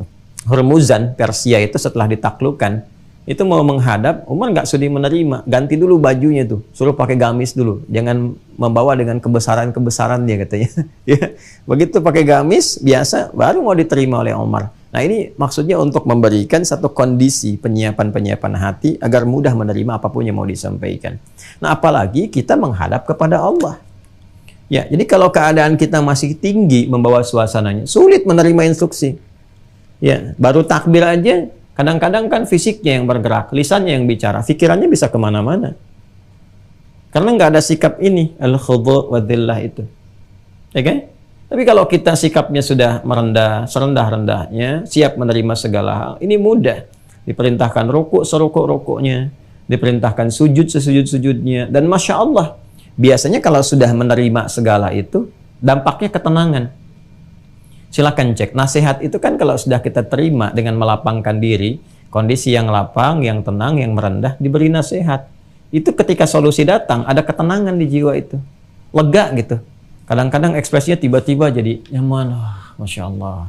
Hormuzan, Persia itu setelah ditaklukkan, itu mau menghadap, Umar nggak sudi menerima. Ganti dulu bajunya tuh. Suruh pakai gamis dulu. Jangan membawa dengan kebesaran-kebesaran dia katanya. Ya. Begitu pakai gamis, biasa, baru mau diterima oleh Umar. Nah, ini maksudnya untuk memberikan satu kondisi penyiapan-penyiapan hati agar mudah menerima apapun yang mau disampaikan. Nah, apalagi kita menghadap kepada Allah. Ya, jadi kalau keadaan kita masih tinggi membawa suasananya, sulit menerima instruksi. Ya, baru takbir aja, kadang-kadang kan fisiknya yang bergerak, lisannya yang bicara, pikirannya bisa kemana-mana. Karena nggak ada sikap ini, al-khudu' wa dhillah itu. Ya kan? Tapi kalau kita sikapnya sudah merendah, serendah-rendahnya, siap menerima segala hal, ini mudah. Diperintahkan rukuk serukuk-rukuknya, diperintahkan sujud sesujud-sujudnya, dan Masya Allah, biasanya kalau sudah menerima segala itu, dampaknya ketenangan. Silakan cek, nasihat itu kan kalau sudah kita terima dengan melapangkan diri, kondisi yang lapang, yang tenang, yang merendah, diberi nasihat. Itu ketika solusi datang, ada ketenangan di jiwa itu. Lega gitu. Kadang-kadang ekspresinya tiba-tiba jadi nyaman, Masya Allah.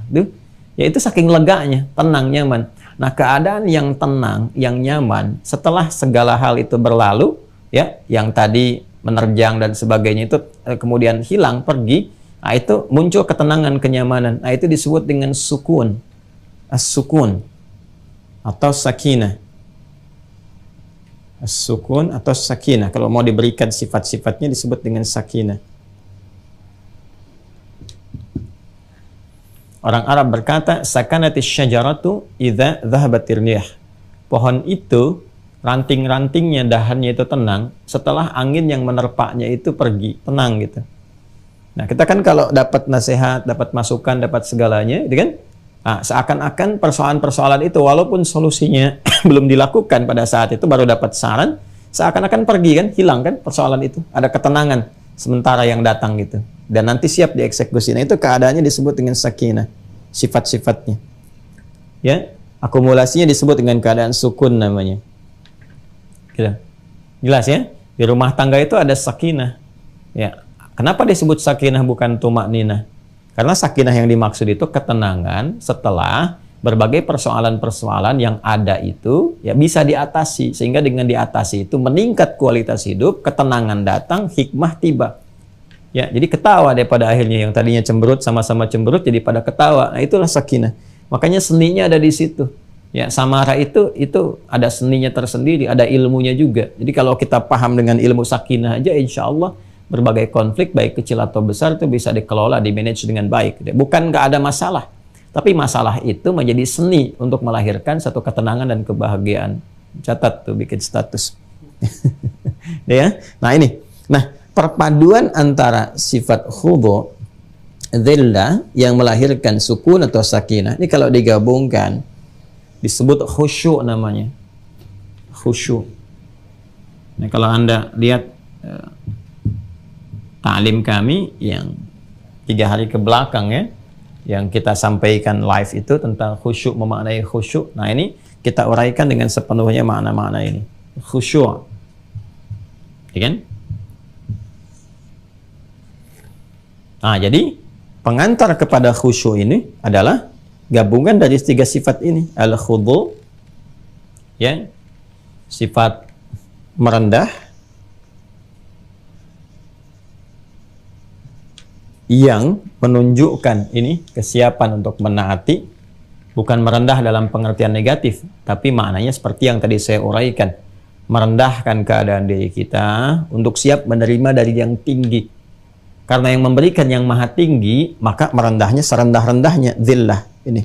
Ya itu saking leganya, tenang, nyaman. Nah, keadaan yang tenang, yang nyaman, setelah segala hal itu berlalu, ya, yang tadi menerjang dan sebagainya itu kemudian hilang, pergi, nah itu muncul ketenangan, kenyamanan. Nah, itu disebut dengan sukun. As-sukun atau sakinah. As-sukun atau sakinah. Kalau mau diberikan sifat-sifatnya disebut dengan sakinah. Orang Arab berkata, sakanatis syajaratu idza dhahabatir riyah. Pohon itu, ranting-rantingnya, dahannya itu tenang, setelah angin yang menerpaknya itu pergi, tenang gitu. Nah, kita kan kalau dapat nasihat, dapat masukan, dapat segalanya, gitu kan? Nah, seakan-akan persoalan-persoalan itu, walaupun solusinya belum dilakukan pada saat itu, baru dapat saran, seakan-akan pergi kan, hilang kan persoalan itu. Ada ketenangan sementara yang datang gitu. Dan nanti siap dieksekusi. Nah, itu keadaannya disebut dengan sakinah, sifat-sifatnya. Ya, akumulasinya disebut dengan keadaan sukun namanya. Gitu. Jelas ya? Di rumah tangga itu ada sakinah. Ya, kenapa disebut sakinah bukan tumakninah? Karena sakinah yang dimaksud itu ketenangan setelah berbagai persoalan-persoalan yang ada itu ya bisa diatasi, sehingga dengan diatasi itu meningkat kualitas hidup, ketenangan datang, hikmah tiba. Ya, jadi ketawa daripada akhirnya yang tadinya cemberut, sama-sama cemberut jadi pada ketawa. Nah, itulah sakinah. Makanya seninya ada di situ. Ya, samara itu ada seninya tersendiri, ada ilmunya juga. Jadi kalau kita paham dengan ilmu sakinah aja, insya Allah berbagai konflik baik kecil atau besar itu bisa dikelola, dimanage dengan baik. Bukan nggak ada masalah, tapi masalah itu menjadi seni untuk melahirkan satu ketenangan dan kebahagiaan. Catat tuh, bikin status. Ya. Nah ini, perpaduan antara sifat khudu, dhillah yang melahirkan sukun atau sakinah. Ini kalau digabungkan disebut khusyuk namanya. Khusyuk. Nah, kalau Anda lihat ta'lim kami yang 3 hari ke belakang ya, yang kita sampaikan live itu tentang khusyuk, memaknai khusyuk. Nah, ini kita uraikan dengan sepenuhnya makna-makna ini. Khusyuk. Ya kan? Nah, jadi pengantar kepada khusyuk ini adalah gabungan dari 3 sifat ini. Al-khudu, ya, sifat merendah, yang menunjukkan ini kesiapan untuk menaati, bukan merendah dalam pengertian negatif, tapi maknanya seperti yang tadi saya uraikan, merendahkan keadaan diri kita untuk siap menerima dari yang tinggi. Karena yang memberikan yang maha tinggi, maka merendahnya serendah-rendahnya, zillah ini.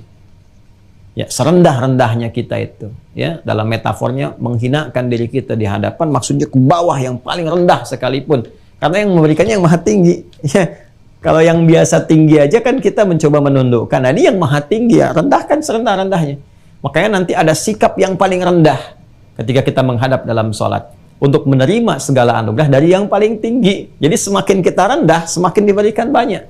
Ya, serendah-rendahnya kita itu, ya, dalam metafornya menghinakan diri kita di hadapan, maksudnya ke bawah yang paling rendah sekalipun. Karena yang memberikannya yang maha tinggi. Ya, kalau yang biasa tinggi aja kan kita mencoba menundukkan. Nah, ini yang maha tinggi ya, rendahkan serendah-rendahnya. Makanya nanti ada sikap yang paling rendah ketika kita menghadap dalam sholat. Untuk menerima segala anugerah dari yang paling tinggi. Jadi semakin kita rendah, semakin diberikan banyak.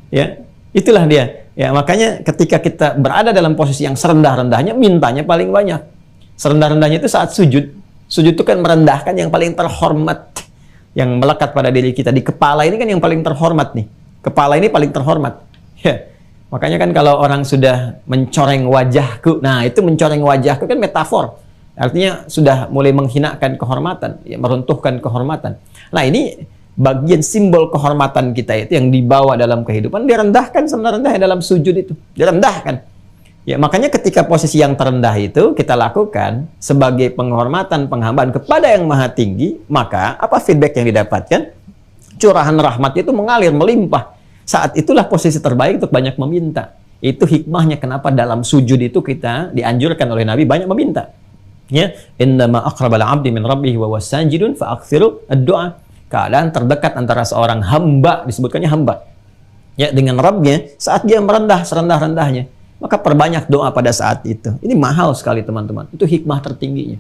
Ya, itulah dia. Ya, makanya ketika kita berada dalam posisi yang serendah-rendahnya, mintanya paling banyak. Serendah-rendahnya itu saat sujud. Sujud itu kan merendahkan yang paling terhormat, yang melekat pada diri kita. Di kepala ini kan yang paling terhormat nih. Kepala ini paling terhormat. Ya. Makanya kan kalau orang sudah mencoreng wajahku, nah itu mencoreng wajahku kan metafor. Artinya sudah mulai menghinakan kehormatan, ya, meruntuhkan kehormatan. Nah, ini bagian simbol kehormatan kita itu yang dibawa dalam kehidupan, direndahkan serendah-rendahnya dalam sujud itu. Direndahkan. Ya, makanya ketika posisi yang terendah itu kita lakukan sebagai penghormatan, penghambaan kepada yang maha tinggi, maka apa feedback yang didapatkan? Curahan rahmat itu mengalir, melimpah. Saat itulah posisi terbaik untuk banyak meminta. Itu hikmahnya kenapa dalam sujud itu kita dianjurkan oleh Nabi banyak meminta. Ya, innama aqrabal 'abdi min rabbih wa wasajidun fa akthiru ad-du'a. Keadaan terdekat antara seorang hamba, disebutkannya hamba, ya, dengan Rabbnya saat dia merendah serendah-rendahnya, maka perbanyak doa pada saat itu. Ini mahal sekali teman-teman. Itu hikmah tertingginya.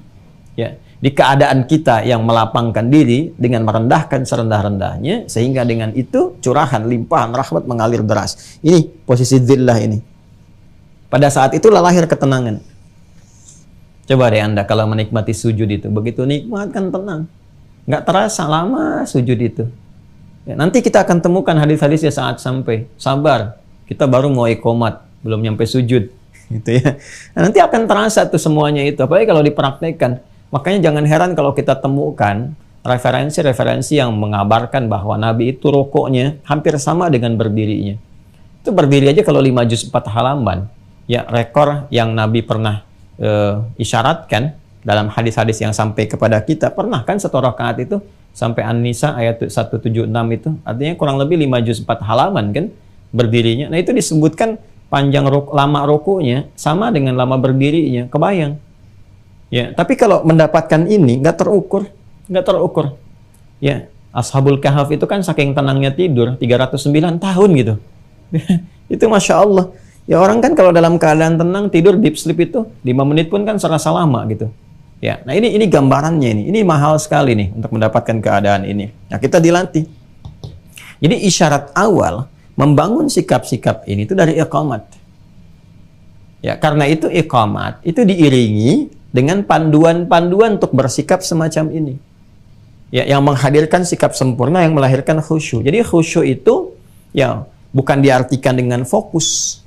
Ya, di keadaan kita yang melapangkan diri dengan merendahkan serendah-rendahnya, sehingga dengan itu curahan limpahan rahmat mengalir deras. Ini posisi dzillah ini. Pada saat itulah lahir ketenangan. Coba deh Anda kalau menikmati sujud itu, begitu nikmat kan tenang. Nggak terasa lama sujud itu. Ya, nanti kita akan temukan hadis-hadisnya saat sampai. Sabar, kita baru mau iqomat, belum nyampe sujud. Gitu ya. Nah, nanti akan terasa tuh semuanya itu, apalagi kalau dipraktekkan. Makanya jangan heran kalau kita temukan referensi-referensi yang mengabarkan bahwa Nabi itu rukuknya hampir sama dengan berdirinya. Itu berdiri aja kalau 5 juz 4 halaman. Ya, rekor yang Nabi pernah isyaratkan dalam hadis-hadis yang sampai kepada kita, pernah kan 1 rakaat itu sampai An-Nisa ayat 176 itu, artinya kurang lebih 5 juz 4 halaman kan berdirinya. Nah, itu disebutkan panjang lama rukunya sama dengan lama berdirinya, kebayang. Ya, tapi kalau mendapatkan ini nggak terukur. Ya, Ashabul Kahf itu kan saking tenangnya tidur 309 tahun gitu. Itu Masya Allah. Ya, orang kan kalau dalam keadaan tenang tidur deep sleep itu 5 menit pun kan serasa lama gitu. Ya, nah ini gambarannya ini. Ini mahal sekali nih untuk mendapatkan keadaan ini. Nah, kita dilatih. Jadi isyarat awal membangun sikap-sikap ini itu dari iqamat. Ya, karena itu iqamat itu diiringi dengan panduan-panduan untuk bersikap semacam ini. Ya, yang menghadirkan sikap sempurna yang melahirkan khusyuk. Jadi khusyuk itu ya bukan diartikan dengan fokus.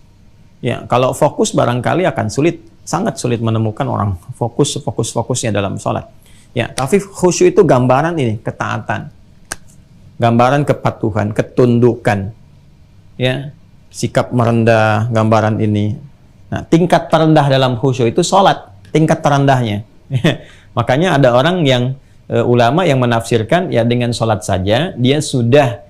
Ya, kalau fokus barangkali akan sulit, sangat sulit menemukan orang fokusnya dalam sholat. Ya, tapi khusyuk itu gambaran ini, ketaatan, gambaran kepatuhan, ketundukan, ya, sikap merendah, gambaran ini. Nah, tingkat terendah dalam khusyuk itu sholat, tingkat terendahnya. Makanya ada orang yang ulama yang menafsirkan ya dengan sholat saja dia sudah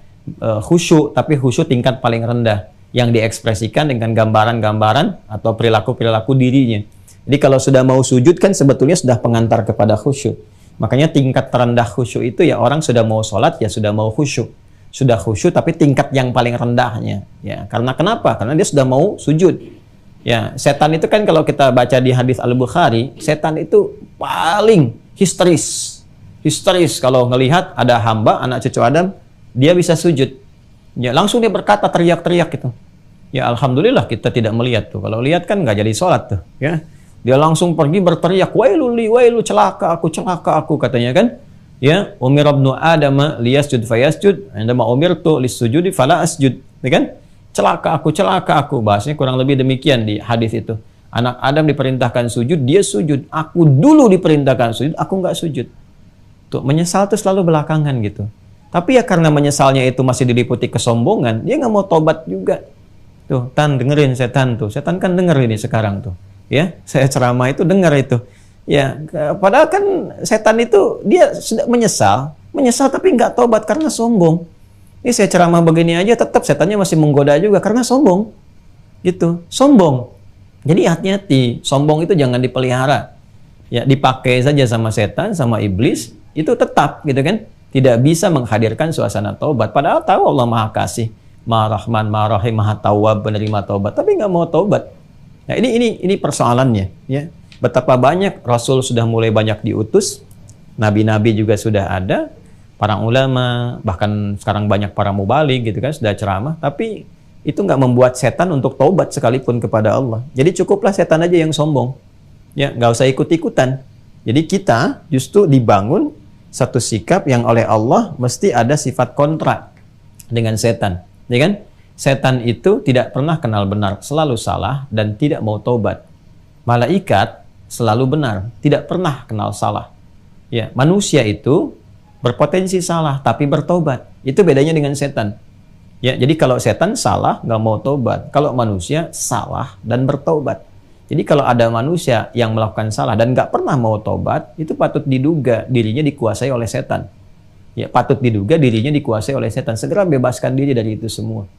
khusyuk, tapi khusyuk tingkat paling rendah yang diekspresikan dengan gambaran-gambaran atau perilaku-perilaku dirinya. Jadi kalau sudah mau sujud kan sebetulnya sudah pengantar kepada khusyuk. Makanya tingkat terendah khusyuk itu ya orang sudah mau sholat ya sudah mau khusyuk. Sudah khusyuk tapi tingkat yang paling rendahnya. Ya, karena kenapa? Karena dia sudah mau sujud. Ya, setan itu kan kalau kita baca di hadis Al-Bukhari, setan itu paling histeris. Histeris kalau ngelihat ada hamba, anak cucu Adam, dia bisa sujud. Ya, langsung dia berkata teriak-teriak gitu. Ya, alhamdulillah kita tidak melihat tuh. Kalau lihat kan nggak jadi sholat tuh. Ya, dia langsung pergi berteriak, wailuli, wailu, celaka aku katanya kan. Ya, umir ibnu Adam liyasjud fayasjud, indama umirtu lisujudi fala asjud. Ya kan? Celaka aku. Bahasanya kurang lebih demikian di hadis itu. Anak Adam diperintahkan sujud, dia sujud. Aku dulu diperintahkan sujud, aku nggak sujud. Tuh, menyesal tuh selalu belakangan gitu. Tapi ya karena menyesalnya itu masih diliputi kesombongan, dia nggak mau tobat juga. Tuh, dengerin setan tuh. Setan kan denger ini sekarang tuh. Ya, saya ceramah itu dengar itu. Ya, padahal kan setan itu dia sudah menyesal tapi nggak tobat karena sombong. Ini saya ceramah begini aja tetap setannya masih menggoda juga karena sombong. Gitu, sombong. Jadi hati-hati, sombong itu jangan dipelihara. Ya, dipakai saja sama setan, sama iblis, itu tetap gitu kan. Tidak bisa menghadirkan suasana taubat. Padahal tahu Allah Maha Kasih, Maha Rahman, Maha Rahim, Maha Tawwab, penerima taubat, tapi nggak mau taubat. Nah, ini persoalannya, ya. Betapa banyak Rasul sudah mulai banyak diutus, nabi-nabi juga sudah ada, para ulama, bahkan sekarang banyak para mubaligh gitu kan sudah ceramah, tapi itu nggak membuat setan untuk taubat sekalipun kepada Allah. Jadi cukuplah setan aja yang sombong, ya nggak usah ikut-ikutan. Jadi kita justru dibangun satu sikap yang oleh Allah mesti ada sifat kontra dengan setan, ya kan? Setan itu tidak pernah kenal benar, selalu salah dan tidak mau taubat. Malaikat selalu benar, tidak pernah kenal salah. Ya, manusia itu berpotensi salah tapi bertobat. Itu bedanya dengan setan. Ya, jadi kalau setan salah nggak mau taubat, kalau manusia salah dan bertobat. Jadi kalau ada manusia yang melakukan salah dan nggak pernah mau taubat, itu patut diduga dirinya dikuasai oleh setan. Ya, patut diduga dirinya dikuasai oleh setan. Segera bebaskan diri dari itu semua.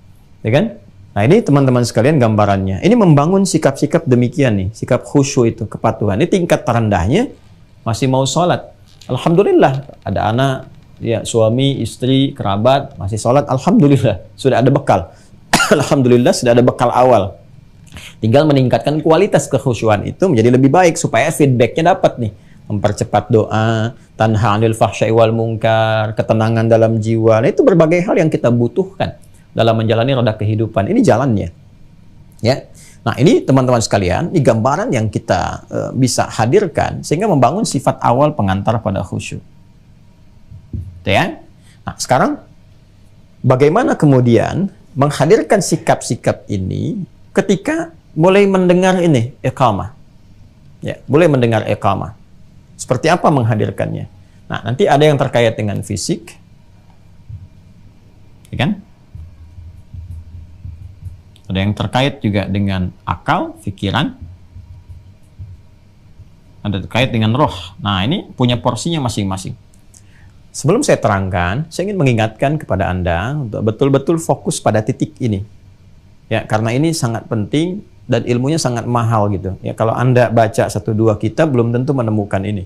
Ya kan? Nah, ini teman-teman sekalian gambarannya. Ini membangun sikap-sikap demikian nih, sikap khusyuk itu, kepatuhan. Ini tingkat terendahnya masih mau sholat. Alhamdulillah, ada anak, ya suami, istri, kerabat masih sholat. Alhamdulillah, sudah ada bekal. Alhamdulillah, sudah ada bekal awal. Tinggal meningkatkan kualitas kekhusyuan itu menjadi lebih baik supaya feedbacknya dapat nih. Mempercepat doa, tanha 'anil fahsya'i wal munkar, ketenangan dalam jiwa. Nah, itu berbagai hal yang kita butuhkan dalam menjalani roda kehidupan. Ini jalannya. Ya. Nah, ini teman-teman sekalian, ini gambaran yang kita bisa hadirkan sehingga membangun sifat awal pengantar pada khusyuk. Ya. Nah, sekarang bagaimana kemudian menghadirkan sikap-sikap ini ketika mulai mendengar ini iqamah. Ya, mulai mendengar iqamah. Seperti apa menghadirkannya? Nah, nanti ada yang terkait dengan fisik. Ya kan? Ada yang terkait juga dengan akal, pikiran. Ada terkait dengan roh. Nah, ini punya porsinya masing-masing. Sebelum saya terangkan, saya ingin mengingatkan kepada Anda untuk betul-betul fokus pada titik ini. Ya, karena ini sangat penting dan ilmunya sangat mahal gitu. Ya, kalau Anda baca 1-2 kitab belum tentu menemukan ini.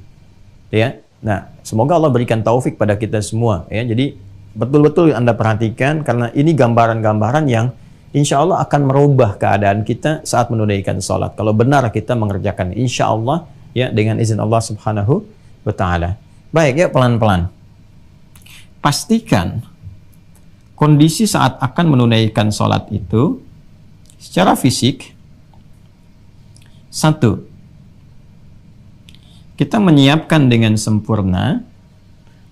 Ya. Nah, semoga Allah berikan taufik pada kita semua ya. Jadi betul-betul Anda perhatikan karena ini gambaran-gambaran yang insya Allah akan merubah keadaan kita saat menunaikan sholat. Kalau benar kita mengerjakan insya Allah ya dengan izin Allah Subhanahu wa Ta'ala. Baik ya, pelan-pelan. Pastikan kondisi saat akan menunaikan sholat itu secara fisik. 1. Kita menyiapkan dengan sempurna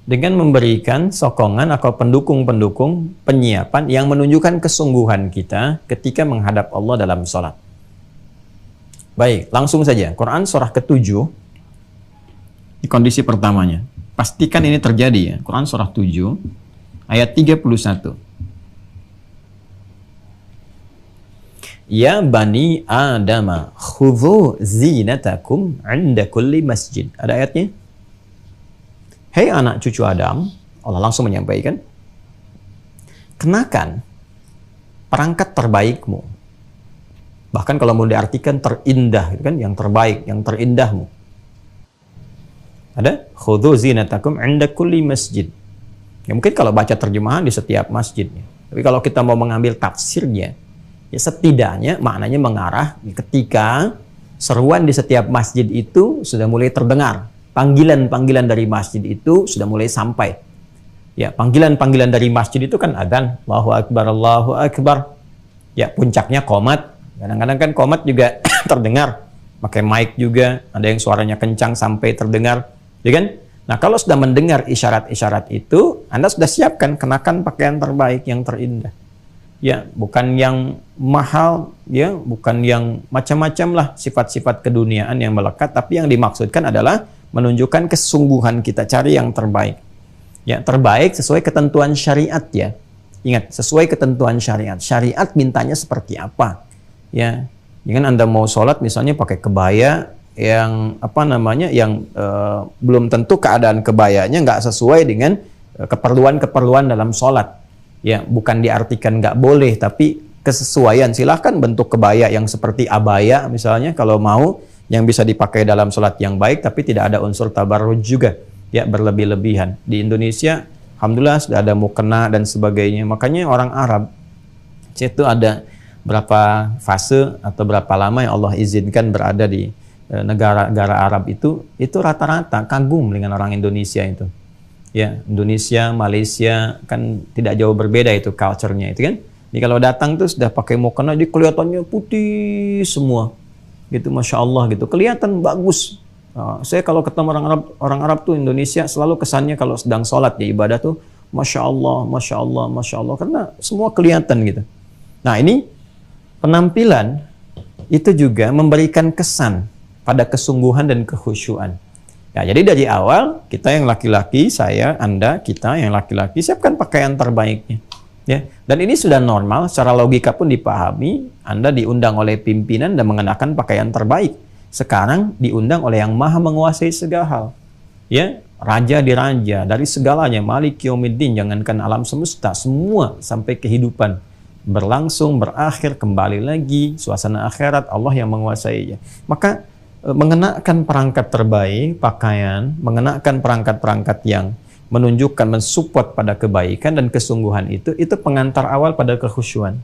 dengan memberikan sokongan atau pendukung-pendukung penyiapan yang menunjukkan kesungguhan kita ketika menghadap Allah dalam sholat. Baik, langsung saja. Quran surah ke-7 di kondisi pertamanya. Pastikan ini terjadi ya. Quran surah 7 ayat 31. Ya bani Adama, khudhu zinatakum 'inda kulli masjid. Ada ayatnya? Hei anak cucu Adam, Allah langsung menyampaikan, kenakan perangkat terbaikmu. Bahkan kalau mau diartikan terindah, gitu kan, yang terbaik, yang terindahmu. Ada khudhu zinatakum 'inda kulli masjid. Ya mungkin kalau baca terjemahan di setiap masjidnya. Tapi kalau kita mau mengambil tafsirnya, ya setidaknya maknanya mengarah ketika seruan di setiap masjid itu sudah mulai terdengar. Panggilan-panggilan dari masjid itu sudah mulai sampai. Ya, panggilan-panggilan dari masjid itu kan adzan, Allahu Akbar, Allahu Akbar. Ya, puncaknya qomat. Kadang-kadang kan qomat juga terdengar. Pakai mic juga, ada yang suaranya kencang sampai terdengar. Ya kan? Nah, kalau sudah mendengar isyarat-isyarat itu, Anda sudah siapkan, kenakan pakaian terbaik yang terindah. Ya, bukan yang mahal, ya, bukan yang macam-macam lah sifat-sifat keduniaan yang melekat, tapi yang dimaksudkan adalah menunjukkan kesungguhan kita cari yang terbaik. Ya, terbaik sesuai ketentuan syariat ya. Ingat, sesuai ketentuan syariat. Syariat mintanya seperti apa? Ya, jangan Anda mau sholat misalnya pakai kebaya yang yang belum tentu keadaan kebayanya nggak sesuai dengan keperluan-keperluan dalam sholat. Ya, bukan diartikan nggak boleh, tapi kesesuaian. Silahkan bentuk kebaya yang seperti abaya misalnya kalau mau, yang bisa dipakai dalam sholat yang baik, tapi tidak ada unsur tabarruj juga, ya, berlebih-lebihan. Di Indonesia, alhamdulillah sudah ada mukena dan sebagainya. Makanya orang Arab itu ada berapa fase atau berapa lama yang Allah izinkan berada di negara-negara Arab itu rata-rata kagum dengan orang Indonesia itu. Ya, Indonesia, Malaysia kan tidak jauh berbeda itu culture-nya itu kan. Jadi kalau datang tuh sudah pakai mukena, dia kelihatannya putih semua. Gitu, masya Allah gitu, kelihatan bagus. Saya kalau ketemu orang Arab tuh Indonesia selalu kesannya kalau sedang sholat ya ibadah tuh masya Allah, masya Allah, masya Allah, karena semua kelihatan gitu. Nah ini penampilan itu juga memberikan kesan pada kesungguhan dan kekhusyuan. Ya, jadi dari awal kita yang laki-laki, saya, Anda, kita yang laki-laki siapkan pakaian terbaiknya. Ya, dan ini sudah normal, secara logika pun dipahami. Anda diundang oleh pimpinan dan mengenakan pakaian terbaik. Sekarang diundang oleh yang maha menguasai segala hal. Ya, raja di raja, dari segalanya, Malik Yaumiddin, jangankan alam semesta, semua sampai kehidupan berlangsung, berakhir, kembali lagi, suasana akhirat, Allah yang menguasainya. Maka mengenakan perangkat terbaik, pakaian, mengenakan perangkat-perangkat yang menunjukkan, mensupport pada kebaikan dan kesungguhan itu pengantar awal pada kekhusyuan.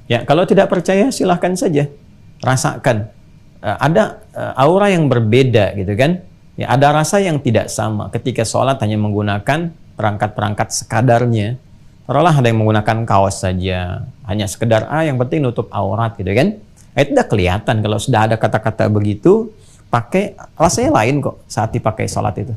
Ya, kalau tidak percaya silahkan saja rasakan. Ada aura yang berbeda gitu kan. Ya, ada rasa yang tidak sama ketika sholat hanya menggunakan perangkat-perangkat sekadarnya. Taruhlah ada yang menggunakan kaos saja, hanya sekedar yang penting nutup aurat gitu kan. Itu udah kelihatan kalau sudah ada kata-kata begitu, pakai rasanya lain kok saat dipakai sholat itu.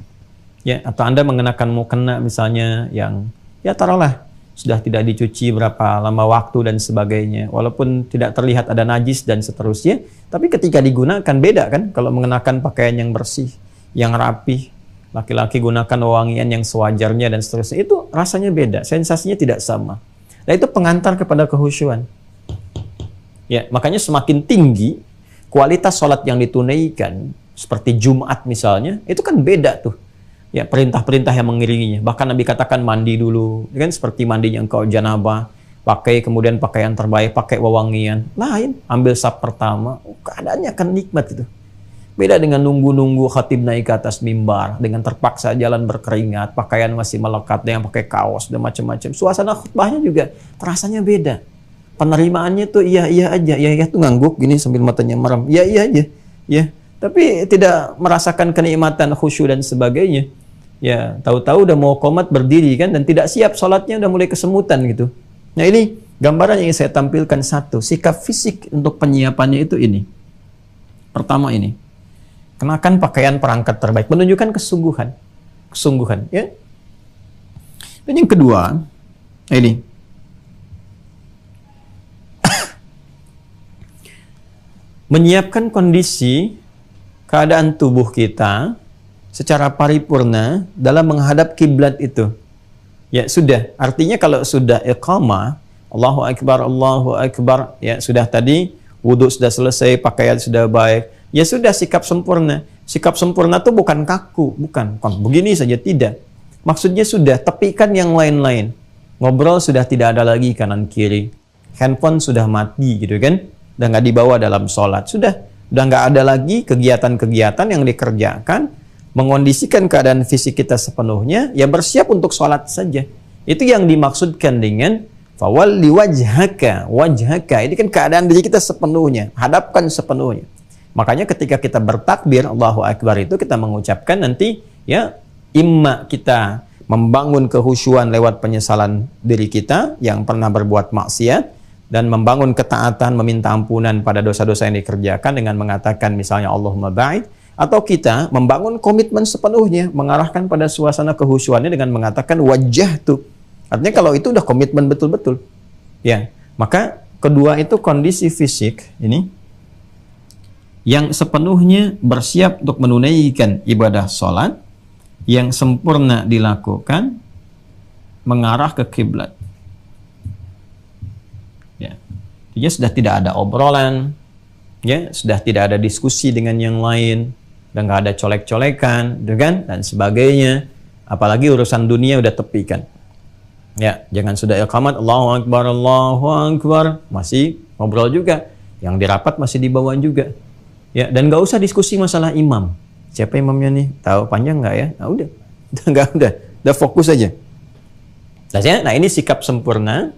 Ya, atau Anda mengenakan mukena misalnya yang ya taruhlah sudah tidak dicuci berapa lama waktu dan sebagainya, walaupun tidak terlihat ada najis dan seterusnya, tapi ketika digunakan beda kan kalau mengenakan pakaian yang bersih, yang rapih, laki-laki gunakan wewangian yang sewajarnya dan seterusnya, itu rasanya beda, sensasinya tidak sama. Dan itu pengantar kepada kekhusyuan. Ya, makanya semakin tinggi kualitas sholat yang ditunaikan, seperti Jumat misalnya, itu kan beda tuh. Ya, perintah-perintah yang mengiringinya. Bahkan Nabi katakan mandi dulu, kan seperti mandinya engkau janabah, pakai kemudian pakaian terbaik, pakai wewangian. Lain, ambil saf pertama, keadaannya akan nikmat itu. Beda dengan nunggu-nunggu khatib naik ke atas mimbar, dengan terpaksa jalan berkeringat, pakaian masih melekat, yang pakai kaos dan macam-macam. Suasana khutbahnya juga terasanya beda. Penerimaannya tuh iya aja, iya tuh ngangguk gini sambil matanya merem, iya aja, ya. Tapi tidak merasakan kenikmatan khusyuk dan sebagainya. Ya, tahu-tahu udah mau qomat berdiri kan, dan tidak siap sholatnya udah mulai kesemutan gitu. Nah ini gambaran yang saya tampilkan satu, sikap fisik untuk penyiapannya itu ini. Pertama ini, kenakan pakaian perangkat terbaik, menunjukkan kesungguhan, ya. Dan yang kedua, ini. Menyiapkan kondisi keadaan tubuh kita secara paripurna dalam menghadap kiblat itu. Ya sudah, artinya kalau sudah iqamah, Allahu Akbar, ya sudah tadi, wudhu sudah selesai, pakaian sudah baik, ya sudah sikap sempurna. Sikap sempurna itu bukan kaku, bukan begini saja, tidak. Maksudnya sudah, tepikan yang lain-lain. Ngobrol sudah tidak ada lagi kanan kiri. Handphone sudah mati gitu kan. Udah nggak dibawa dalam sholat. Udah nggak ada lagi kegiatan-kegiatan yang dikerjakan. Mengondisikan keadaan fisik kita sepenuhnya, ya bersiap untuk sholat saja. Itu yang dimaksudkan dengan fawalli wajhaka. Ini kan keadaan diri kita sepenuhnya. Hadapkan sepenuhnya. Makanya ketika kita bertakbir Allahu Akbar itu kita mengucapkan nanti ya imma kita membangun kehusyuan lewat penyesalan diri kita yang pernah berbuat maksiat dan membangun ketaatan meminta ampunan pada dosa-dosa yang dikerjakan dengan mengatakan misalnya Allahumma ba'id, atau kita membangun komitmen sepenuhnya mengarahkan pada suasana kehusyuannya dengan mengatakan wajjahtu. Artinya kalau itu udah komitmen betul-betul. Ya, maka kedua itu kondisi fisik ini yang sepenuhnya bersiap untuk menunaikan ibadah sholat yang sempurna dilakukan mengarah ke kiblat. Ya, dia sudah tidak ada obrolan, ya sudah tidak ada diskusi dengan yang lain, dan nggak ada colek-colekan, dan sebagainya. Apalagi urusan dunia udah tepikan. Ya, jangan sudah iqamat Allahu Akbar, masih ngobrol juga, yang dirapat masih di bawah juga. Ya, dan nggak usah diskusi masalah imam. Siapa imamnya nih? Tahu panjang nggak ya? Nah, udah fokus aja. Nah, ini sikap sempurna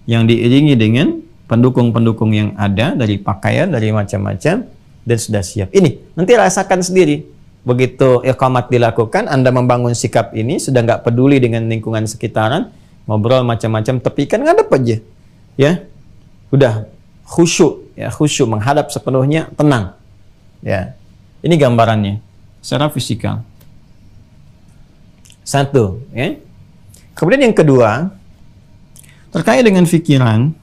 yang diiringi dengan pendukung-pendukung yang ada dari pakaian, dari macam-macam, dan sudah siap. Ini nanti rasakan sendiri. Begitu iqamat dilakukan, Anda membangun sikap ini, sudah nggak peduli dengan lingkungan sekitaran, ngobrol macam-macam, tepikan, ngadep aja. Ya, udah khusyuk, ya khusyuk, menghadap sepenuhnya, tenang. Ya, ini gambarannya secara fisikal. Satu, ya. Kemudian yang kedua, terkait dengan pikiran.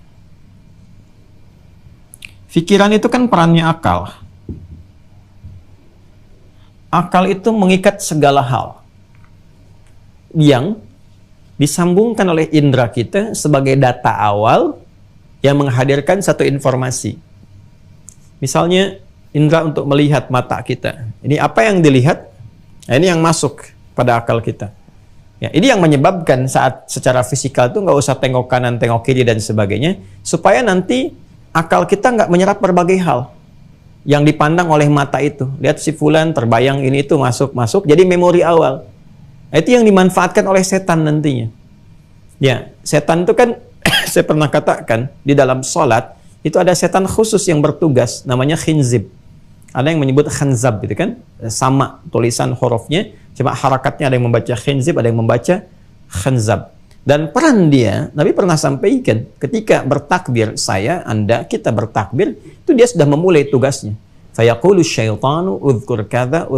Pikiran itu kan perannya akal. Akal itu mengikat segala hal yang disambungkan oleh indera kita sebagai data awal yang menghadirkan satu informasi. Misalnya, indera untuk melihat mata kita. Ini apa yang dilihat? Nah, ini yang masuk pada akal kita. Ya, ini yang menyebabkan saat secara fisikal itu nggak usah tengok kanan, tengok kiri, dan sebagainya. Supaya nanti akal kita nggak menyerap berbagai hal yang dipandang oleh mata itu. Lihat si fulan, terbayang ini itu masuk. Jadi memori awal. Nah, itu yang dimanfaatkan oleh setan nantinya. Ya, setan itu kan saya pernah katakan di dalam sholat itu ada setan khusus yang bertugas, namanya khinzib. Ada yang menyebut khanzab gitu kan, sama tulisan hurufnya, cuma harakatnya ada yang membaca khinzib, ada yang membaca khanzab. Dan peran dia, Nabi pernah sampaikan ketika bertakbir, Anda, kita bertakbir, itu dia sudah memulai tugasnya. Fayaqulu syaitanu udhkur kadza.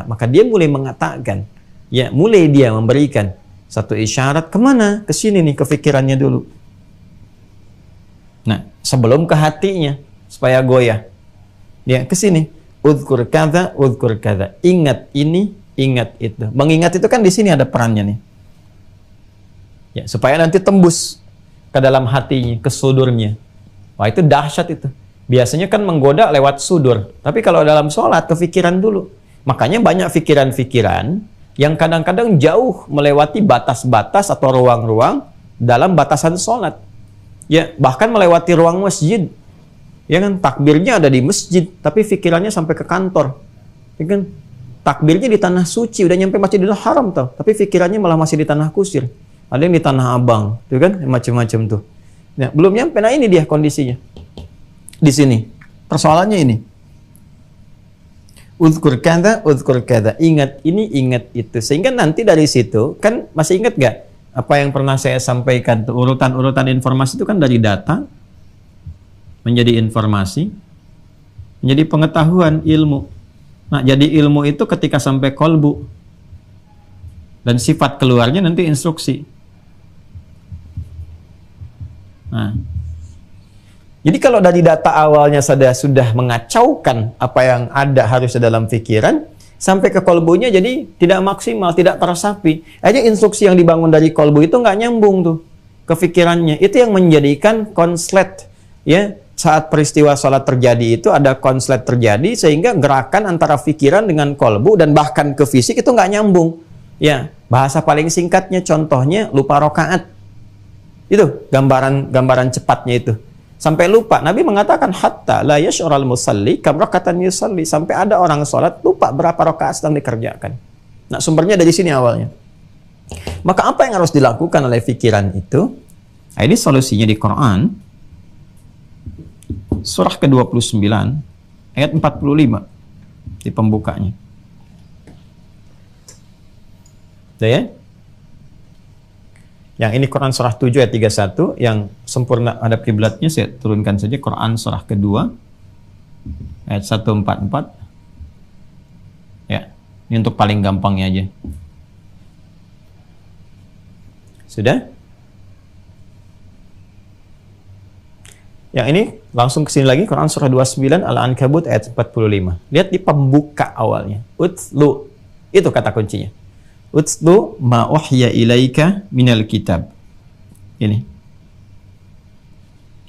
Maka dia mulai mengatakan, ya mulai dia memberikan satu isyarat, kemana? Ke sini nih, kefikirannya dulu. Nah, sebelum ke hatinya, supaya goyah. Ya, ke sini. Udhkur kadza. Ingat ini, ingat itu. Mengingat itu kan di sini ada perannya nih. Ya, supaya nanti tembus ke dalam hatinya, ke sudurnya. Wah, itu dahsyat itu. Biasanya kan menggoda lewat sudur. Tapi kalau dalam sholat, kefikiran dulu. Makanya banyak pikiran-pikiran yang kadang-kadang jauh melewati batas-batas atau ruang-ruang dalam batasan sholat. Ya, bahkan melewati ruang masjid. Ya kan, takbirnya ada di masjid, tapi pikirannya sampai ke kantor. Ya kan, takbirnya di tanah suci, udah nyampe Masjidil Haram tau, tapi pikirannya malah masih di tanah kusir. Ada yang di Tanah Abang, tuh kan, macam-macam tuh. Ya, belum nyampe, nah ini dia kondisinya. Di sini, persoalannya ini. Udhkur kadza. Ingat ini, ingat itu. Sehingga nanti dari situ, kan masih ingat gak? Apa yang pernah saya sampaikan tuh, urutan-urutan informasi itu kan dari data, menjadi informasi, menjadi pengetahuan, ilmu. Nah, jadi ilmu itu ketika sampai kolbu, dan sifat keluarnya nanti instruksi. Nah, jadi kalau dari data awalnya sudah mengacaukan apa yang ada harusnya dalam pikiran, sampai ke kolbunya jadi tidak maksimal, tidak tersapi. Aja instruksi yang dibangun dari kolbu itu nggak nyambung tuh kefikirannya. Itu yang menjadikan konslet, ya, saat peristiwa sholat terjadi itu ada konslet terjadi sehingga gerakan antara pikiran dengan kolbu dan bahkan ke fisik itu nggak nyambung. Ya, bahasa paling singkatnya contohnya lupa rokaat. Itu gambaran cepatnya itu. Sampai lupa. Nabi mengatakan hatta la yash'ural musalli kam rakatan yusalli, sampai ada orang sholat lupa berapa rakaat sedang dikerjakan. Nah, sumbernya dari sini awalnya. Maka apa yang harus dilakukan oleh pikiran itu? Nah, ini solusinya di Quran. Surah ke-29 ayat 45 di pembukanya. Udah ya? Yang ini Quran surah 7 ayat 31, yang sempurna hadap kiblatnya saya turunkan saja Quran surah kedua ayat 144. Ya, ini untuk paling gampangnya aja. Sudah? Yang ini langsung ke sini lagi, Quran surah 29 Al-Ankabut ayat 45. Lihat di pembuka awalnya. Utlu. Itu kata kuncinya. Utlu ma uhya ilaika minal kitab. Ini.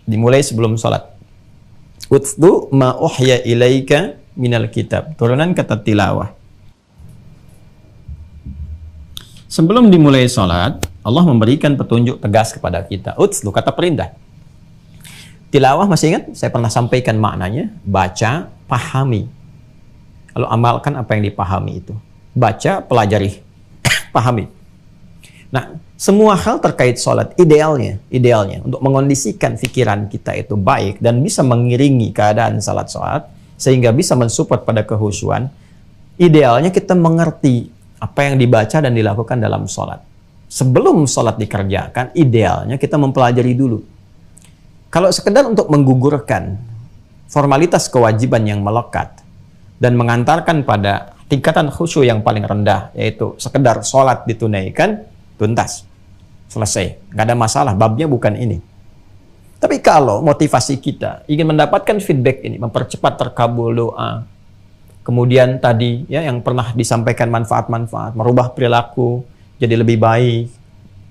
Dimulai sebelum salat. Utlu ma uhya ilaika minal kitab. Turunan kata tilawah. Sebelum dimulai salat, Allah memberikan petunjuk tegas kepada kita. Utlu kata perintah. Tilawah masih ingat? Saya pernah sampaikan maknanya. Baca, pahami. Lalu amalkan apa yang dipahami itu. Baca, pelajari. Pahami. Nah, semua hal terkait sholat, idealnya untuk mengondisikan pikiran kita itu baik dan bisa mengiringi keadaan sholat, sehingga bisa mensupport pada kehusuan, idealnya kita mengerti apa yang dibaca dan dilakukan dalam sholat. Sebelum sholat dikerjakan, idealnya kita mempelajari dulu. Kalau sekedar untuk menggugurkan formalitas kewajiban yang melekat dan mengantarkan pada tingkatan khusyuk yang paling rendah, yaitu sekedar sholat ditunaikan, tuntas, selesai, nggak ada masalah, babnya bukan ini. Tapi kalau motivasi kita ingin mendapatkan feedback ini, mempercepat terkabul doa, kemudian tadi ya yang pernah disampaikan manfaat-manfaat, merubah perilaku jadi lebih baik,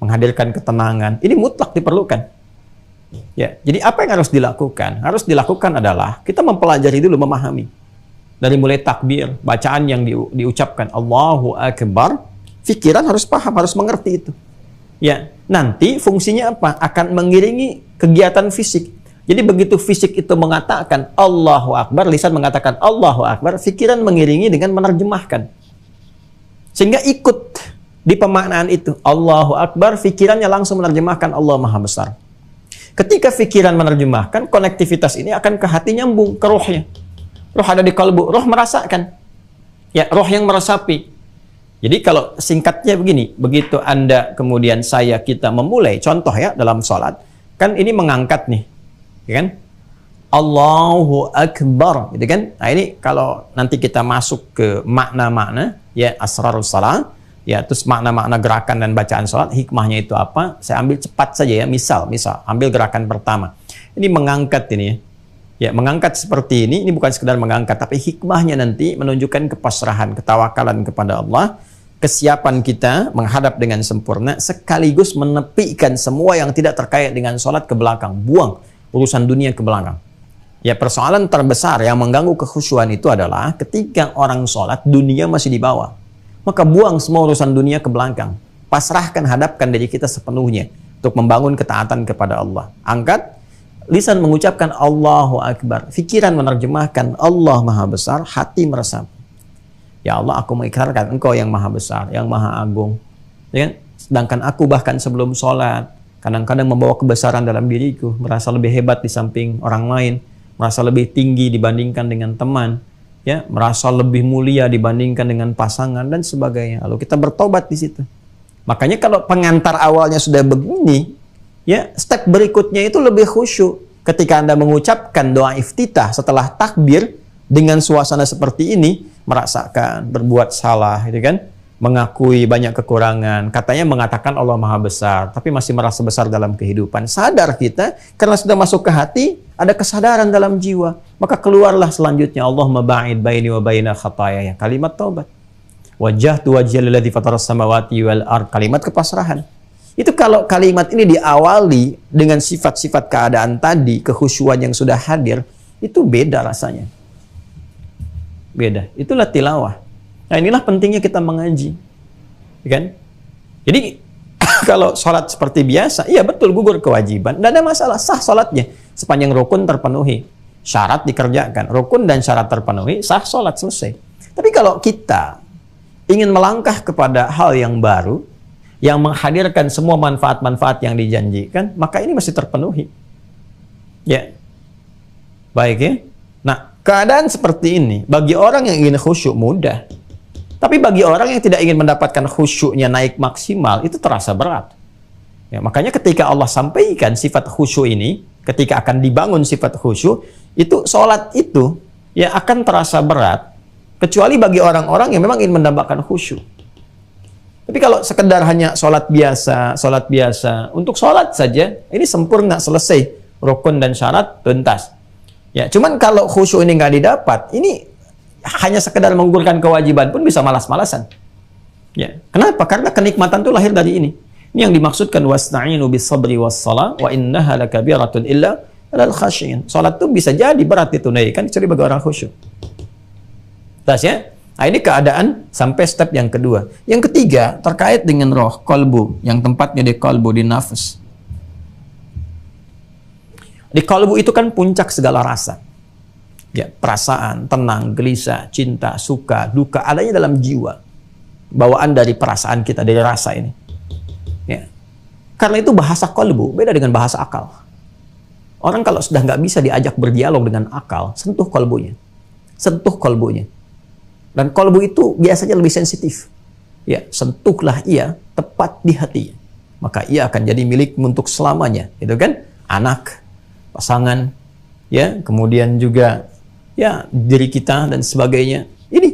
menghadirkan ketenangan, ini mutlak diperlukan. Ya, jadi apa yang harus dilakukan? Harus dilakukan adalah kita mempelajari dulu, memahami. Dari mulai takbir, bacaan yang diucapkan Allahu Akbar, pikiran harus paham, harus mengerti itu. Ya, nanti fungsinya apa? Akan mengiringi kegiatan fisik. Jadi begitu fisik itu mengatakan Allahu Akbar, lisan mengatakan Allahu Akbar, pikiran mengiringi dengan menerjemahkan. Sehingga ikut di pemaknaan itu. Allahu Akbar, pikirannya langsung menerjemahkan Allah Maha Besar. Ketika pikiran menerjemahkan, konektivitas ini akan ke hati, nyambung ke rohnya. Roh ada di kalbu, roh merasakan. Ya, roh yang meresapi. Jadi kalau singkatnya begini, begitu Anda kemudian kita memulai, contoh ya dalam sholat, kan ini mengangkat nih, ya kan? Allahu Akbar, gitu kan? Nah ini kalau nanti kita masuk ke makna-makna, ya asrarus salat, ya terus makna-makna gerakan dan bacaan sholat, hikmahnya itu apa? Saya ambil cepat saja ya, misal, ambil gerakan pertama. Ini mengangkat ini ya. Ya, mengangkat seperti ini bukan sekedar mengangkat, tapi hikmahnya nanti menunjukkan kepasrahan, ketawakalan kepada Allah, kesiapan kita menghadap dengan sempurna, sekaligus menepikan semua yang tidak terkait dengan sholat ke belakang, buang urusan dunia ke belakang. Ya, persoalan terbesar yang mengganggu kekhusyuan itu adalah ketika orang sholat, dunia masih di bawah. Maka buang semua urusan dunia ke belakang. Pasrahkan, hadapkan diri kita sepenuhnya untuk membangun ketaatan kepada Allah. Angkat lisan mengucapkan Allahu Akbar, pikiran menerjemahkan Allah Maha Besar, hati meresap. Ya Allah, aku mengikrarkan Engkau yang Maha Besar, yang Maha Agung. Ya kan? Sedangkan aku bahkan sebelum sholat, kadang-kadang membawa kebesaran dalam diriku, merasa lebih hebat di samping orang lain, merasa lebih tinggi dibandingkan dengan teman, ya, merasa lebih mulia dibandingkan dengan pasangan dan sebagainya. Lalu kita bertobat di situ. Makanya kalau pengantar awalnya sudah begini, ya, step berikutnya itu lebih khusyuk. Ketika Anda mengucapkan doa iftitah setelah takbir dengan suasana seperti ini, merasakan berbuat salah, gitu kan? Mengakui banyak kekurangan, katanya mengatakan Allah Maha Besar, tapi masih merasa besar dalam kehidupan. Sadar kita, karena sudah masuk ke hati, ada kesadaran dalam jiwa. Maka keluarlah selanjutnya, Allahumma ba'id baini wa baina khatayaya, kalimat taubat. Wajjahtu wajhiya lilladzi fataras samawati wal ard, kalimat kepasrahan. Itu kalau kalimat ini diawali dengan sifat-sifat keadaan tadi, kekhusyuan yang sudah hadir, itu beda rasanya. Beda. Itulah tilawah. Nah, inilah pentingnya kita mengaji. Kan? Jadi, kalau sholat seperti biasa, iya betul gugur kewajiban. Tidak ada masalah, sah sholatnya. Sepanjang rukun terpenuhi. Syarat dikerjakan. Rukun dan syarat terpenuhi, sah sholat, selesai. Tapi kalau kita ingin melangkah kepada hal yang baru, yang menghadirkan semua manfaat-manfaat yang dijanjikan, maka ini mesti terpenuhi. Ya. Baik ya. Nah, keadaan seperti ini, bagi orang yang ingin khusyuk mudah. Tapi bagi orang yang tidak ingin mendapatkan khusyuknya naik maksimal, itu terasa berat. Ya, makanya ketika Allah sampaikan sifat khusyuk ini, ketika akan dibangun sifat khusyuk, itu sholat itu ya akan terasa berat, kecuali bagi orang-orang yang memang ingin mendapatkan khusyuk. Tapi kalau sekedar hanya sholat biasa, untuk sholat saja, ini sempurna, selesai. Rukun dan syarat, tuntas. Ya, cuman kalau khusyuk ini nggak didapat, ini hanya sekedar menggugurkan kewajiban pun bisa malas-malasan. Ya, kenapa? Karena kenikmatan itu lahir dari ini. Ini yang dimaksudkan, wasta'inu bis-sabri was-shalah, wa innaha lakabiratun illa alal khasyin. Sholat itu bisa jadi berat ditunaikan, kecuali bagi orang khusyuk. Tas ya? Nah, ini keadaan sampai step yang kedua. Yang ketiga, terkait dengan roh, kolbu, yang tempatnya di kolbu, di nafas. Di kolbu itu kan puncak segala rasa. Ya, perasaan, tenang, gelisah, cinta, suka, duka, adanya dalam jiwa. Bawaan dari perasaan kita, dari rasa ini. Ya. Karena itu bahasa kolbu beda dengan bahasa akal. Orang kalau sudah nggak bisa diajak berdialog dengan akal, sentuh kolbunya. Sentuh kolbunya. Dan kolbu itu biasanya lebih sensitif. Ya, sentuhlah ia tepat di hatinya. Maka ia akan jadi milik untuk selamanya. Itu kan? Anak, pasangan, ya, kemudian juga ya diri kita dan sebagainya. Ini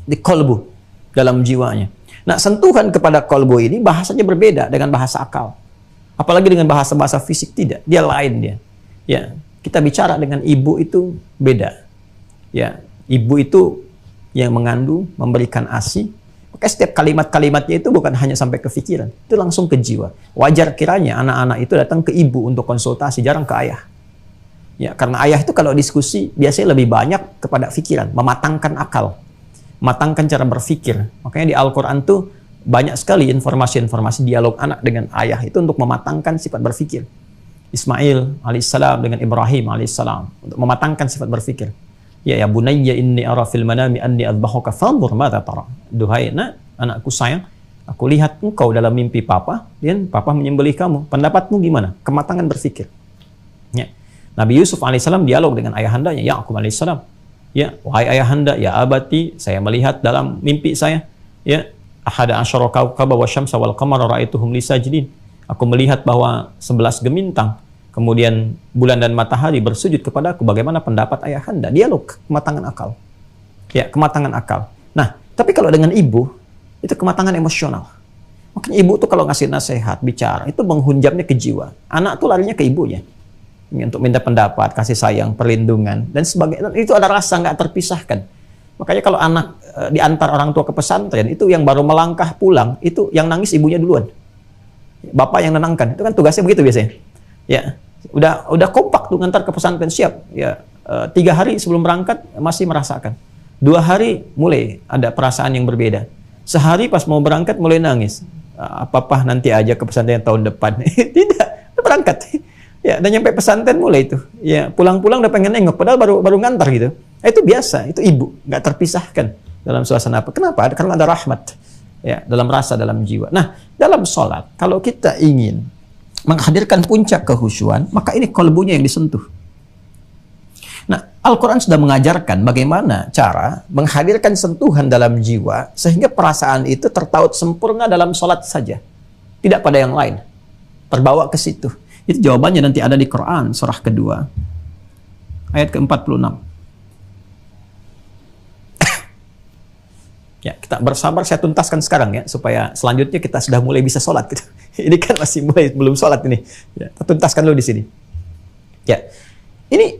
di kolbu, dalam jiwanya. Nah, sentuhan kepada kolbu ini bahasanya berbeda dengan bahasa akal. Apalagi dengan bahasa-bahasa fisik, tidak. Dia lain dia. Ya, kita bicara dengan ibu itu beda. Ya, ibu itu yang mengandung, memberikan ASI. Maka setiap kalimat-kalimatnya itu bukan hanya sampai ke pikiran, itu langsung ke jiwa. Wajar kiranya anak-anak itu datang ke ibu untuk konsultasi, jarang ke ayah. Ya, karena ayah itu kalau diskusi biasanya lebih banyak kepada pikiran, mematangkan akal, mematangkan cara berpikir. Makanya di Al-Quran tuh banyak sekali informasi-informasi dialog anak dengan ayah itu untuk mematangkan sifat berpikir. Ismail alaihissalam dengan Ibrahim alaihissalam untuk mematangkan sifat berpikir. Ya bunayya inni ara fil manami anni adbahuka fanzur madza tara. Duhai nak, anakku sayang, aku lihat engkau dalam mimpi papa dan papa menyembelih kamu. Pendapatmu gimana? Kematangan berpikir. Ya. Nabi Yusuf alaihissalam dialog dengan ayahandanya, Ya'qub alaihissalam. Ya, wahai ayahanda, ya abati, saya melihat dalam mimpi saya, ya, ahada asyara kawkaba wasyamsa wal qamara ra'aituhum li sajidin. Aku melihat bahwa 11 gemintang, kemudian bulan dan matahari bersujud kepadaku. Bagaimana pendapat ayahanda? Dialog, kematangan akal. Ya, kematangan akal. Nah, tapi kalau dengan ibu, itu kematangan emosional. Makanya ibu tuh kalau ngasih nasihat, bicara, itu menghunjamnya ke jiwa. Anak tuh larinya ke ibunya. Untuk minta pendapat, kasih sayang, perlindungan, dan sebagainya. Itu ada rasa nggak terpisahkan. Makanya kalau anak diantar orang tua ke pesantren, itu yang baru melangkah pulang, itu yang nangis ibunya duluan. Bapak yang nenangkan. Itu kan tugasnya begitu biasanya. Ya, udah kompak tuh ngantar ke pesantren, siap. Ya, 3 hari sebelum berangkat masih merasakan. 2 hari mulai ada perasaan yang berbeda. Sehari pas mau berangkat mulai nangis. Apa nanti aja ke pesantren tahun depan. Tidak, berangkat. Ya, dan nyampe pesantren mulai itu. Ya, pulang-pulang udah pengen nengok, padahal baru ngantar gitu. Itu biasa, itu ibu, nggak terpisahkan dalam suasana apa. Kenapa? Karena ada rahmat. Ya, dalam rasa, dalam jiwa. Nah, dalam sholat, kalau kita ingin menghadirkan puncak kehusyuan, maka ini kolbunya yang disentuh. Nah, Al-Quran sudah mengajarkan bagaimana cara menghadirkan sentuhan dalam jiwa, sehingga perasaan itu tertaut sempurna dalam sholat saja. Tidak pada yang lain. Terbawa ke situ. Itu jawabannya nanti ada di Quran, surah kedua, ayat ke-46. Ya, kita bersabar, saya tuntaskan sekarang ya, supaya selanjutnya kita sudah mulai bisa sholat gitu. Ini kan masih mulai belum sholat ini. Ya, kita tuntaskan dulu di sini. Ya, ini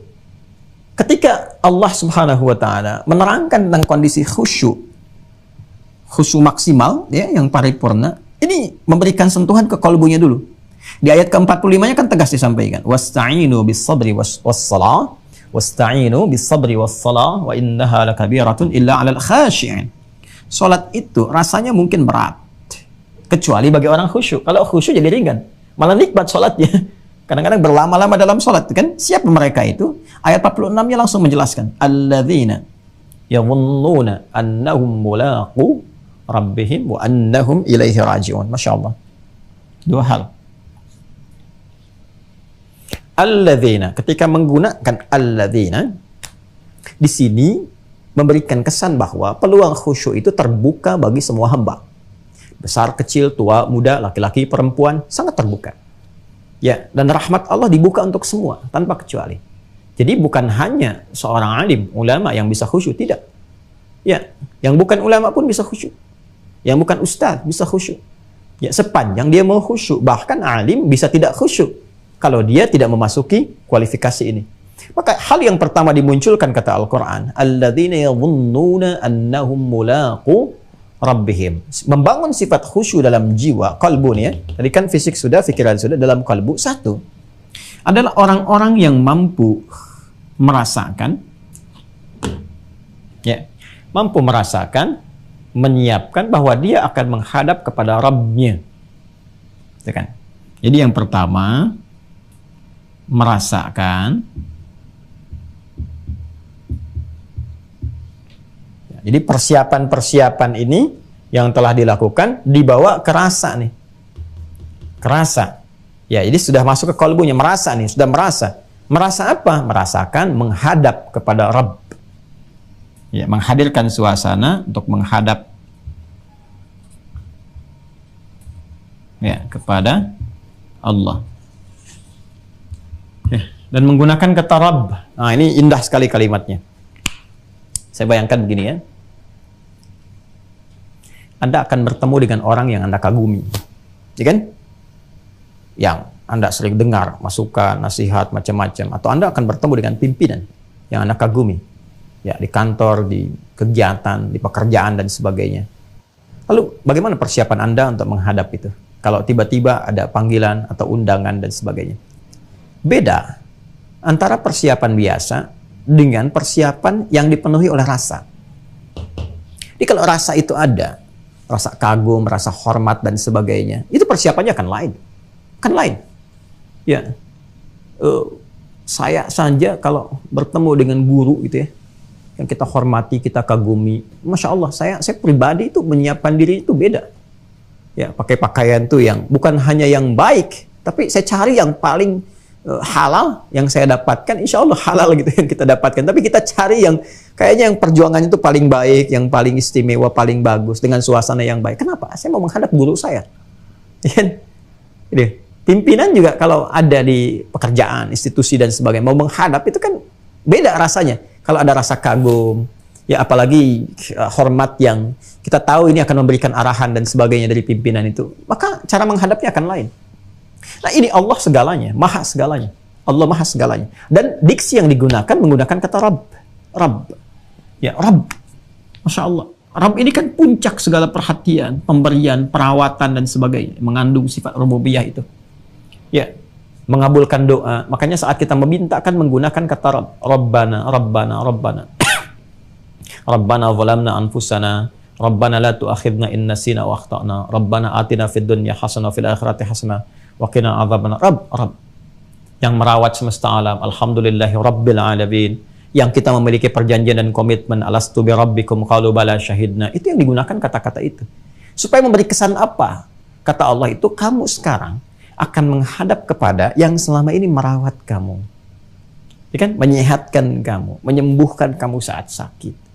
ketika Allah Subhanahu Wa Taala menerangkan tentang kondisi khusyuk maksimal, ya, yang paripurna, Ini memberikan sentuhan ke kalbunya dulu. Di ayat ke-45-nya kan tegas disampaikan, wasta'inu bis-sabri was-salah, wasta'inu bis-sabri was-salah wa innaha lakabiratun illa 'alal khashi'in. Salat itu rasanya mungkin berat, kecuali bagi orang khusyuk. Kalau khusyuk jadi ringan, malah nikmat salatnya. Kadang-kadang berlama-lama dalam salat kan. Siapa mereka itu? Ayat 46-nya langsung menjelaskan, alladzina yadhunnuna annahum mulaqu rabbihim wa annahum ilaihi raji'un. Masya Allah. Dua hal. Alladzina, ketika menggunakan alladzina di sini memberikan kesan bahwa peluang khusyuk itu terbuka bagi semua hamba. Besar, kecil, tua, muda, laki-laki, perempuan, sangat terbuka. Ya, dan rahmat Allah dibuka untuk semua tanpa kecuali. Jadi bukan hanya seorang alim, ulama yang bisa khusyuk, tidak. Ya, yang bukan ulama pun bisa khusyuk. Yang bukan ustaz bisa khusyuk. Ya, sepanjang dia mau khusyuk. Bahkan alim bisa tidak khusyuk kalau dia tidak memasuki kualifikasi ini. Maka hal yang pertama dimunculkan kata Al-Quran, alladzina yadhunnuna annahum mulaqu rabbihim. Membangun sifat khusyuk dalam jiwa, kalbu nih ya. Tadi kan fisik sudah, pikiran sudah, dalam kalbu satu. Adalah orang-orang yang mampu merasakan, ya, mampu merasakan, menyiapkan bahwa dia akan menghadap kepada Rabb-nya. Itu kan? Jadi yang pertama, merasakan. Jadi persiapan-persiapan ini yang telah dilakukan dibawa ke rasa nih. Kerasa. Ya, jadi sudah masuk ke kalbunya, merasa nih, sudah merasa. Merasa apa? Merasakan menghadap kepada Rabb. Ya, menghadirkan suasana untuk menghadap ya kepada Allah. Ya, dan menggunakan kata Rabb. Nah, ini indah sekali kalimatnya. Saya bayangkan begini ya. Anda akan bertemu dengan orang yang Anda kagumi. Ya kan? Yang Anda sering dengar masukan, nasihat, macam-macam. Atau Anda akan bertemu dengan pimpinan yang Anda kagumi. Ya, di kantor, di kegiatan, di pekerjaan, dan sebagainya. Lalu, bagaimana persiapan Anda untuk menghadap itu? Kalau tiba-tiba ada panggilan atau undangan dan sebagainya. Beda antara persiapan biasa dengan persiapan yang dipenuhi oleh rasa. Jadi kalau rasa itu ada, rasa kagum, rasa hormat, dan sebagainya, itu persiapannya akan lain. Akan lain. Ya, saya saja kalau bertemu dengan guru gitu ya, yang kita hormati, kita kagumi, Masya Allah, saya pribadi itu menyiapkan diri itu beda. Ya, pakai pakaian tuh yang bukan hanya yang baik, tapi saya cari yang paling halal yang saya dapatkan, insya Allah halal gitu yang kita dapatkan. Tapi kita cari yang kayaknya yang perjuangannya itu paling baik, yang paling istimewa, paling bagus, dengan suasana yang baik. Kenapa? Saya mau menghadap guru saya. Jadi, pimpinan juga kalau ada di pekerjaan, institusi dan sebagainya, mau menghadap itu kan beda rasanya. Kalau ada rasa kagum, ya apalagi hormat yang kita tahu ini akan memberikan arahan dan sebagainya dari pimpinan itu, maka cara menghadapnya akan lain. Nah, ini Allah segalanya, maha segalanya. Allah maha segalanya. Dan diksi yang digunakan menggunakan kata Rabb. Rabb. Ya, Rabb. Masya Allah. Rabb ini kan puncak segala perhatian, pemberian, perawatan, dan sebagainya. Mengandung sifat rububiyah itu. Ya, mengabulkan doa. Makanya saat kita meminta kan menggunakan kata Rabb. Rabbana, Rabbana, Rabbana. Rabbana zalamna anfusana. Rabbana la tu'akhidna in nasina wa akhtana. Rabbana atina fid dunya hasanah fil akhirati hasanah wa qina adzabannar. Rabb yang merawat semesta alam. Alhamdulillahi rabbil alamin. Yang kita memiliki perjanjian dan komitmen, alastu bi rabbikum qalu bala syahidna. Itu yang digunakan kata-kata itu. Supaya memberi kesan apa? Kata Allah itu, kamu sekarang akan menghadap kepada yang selama ini merawat kamu. Ya kan? Menyehatkan kamu, menyembuhkan kamu saat sakit.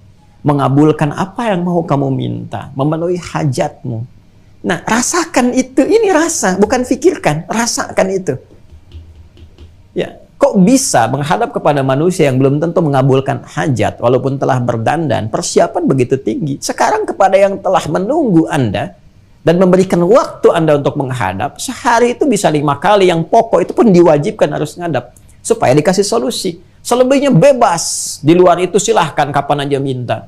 Mengabulkan apa yang mau kamu minta, memenuhi hajatmu. Nah, rasakan itu. Ini rasa, bukan fikirkan. Rasakan itu. Ya, kok bisa menghadap kepada manusia yang belum tentu mengabulkan hajat, walaupun telah berdandan, persiapan begitu tinggi. Sekarang kepada yang telah menunggu Anda dan memberikan waktu Anda untuk menghadap, sehari itu bisa 5 kali, yang pokok itu pun diwajibkan harus menghadap, supaya dikasih solusi. Selebihnya bebas. Di luar itu silahkan kapan aja minta.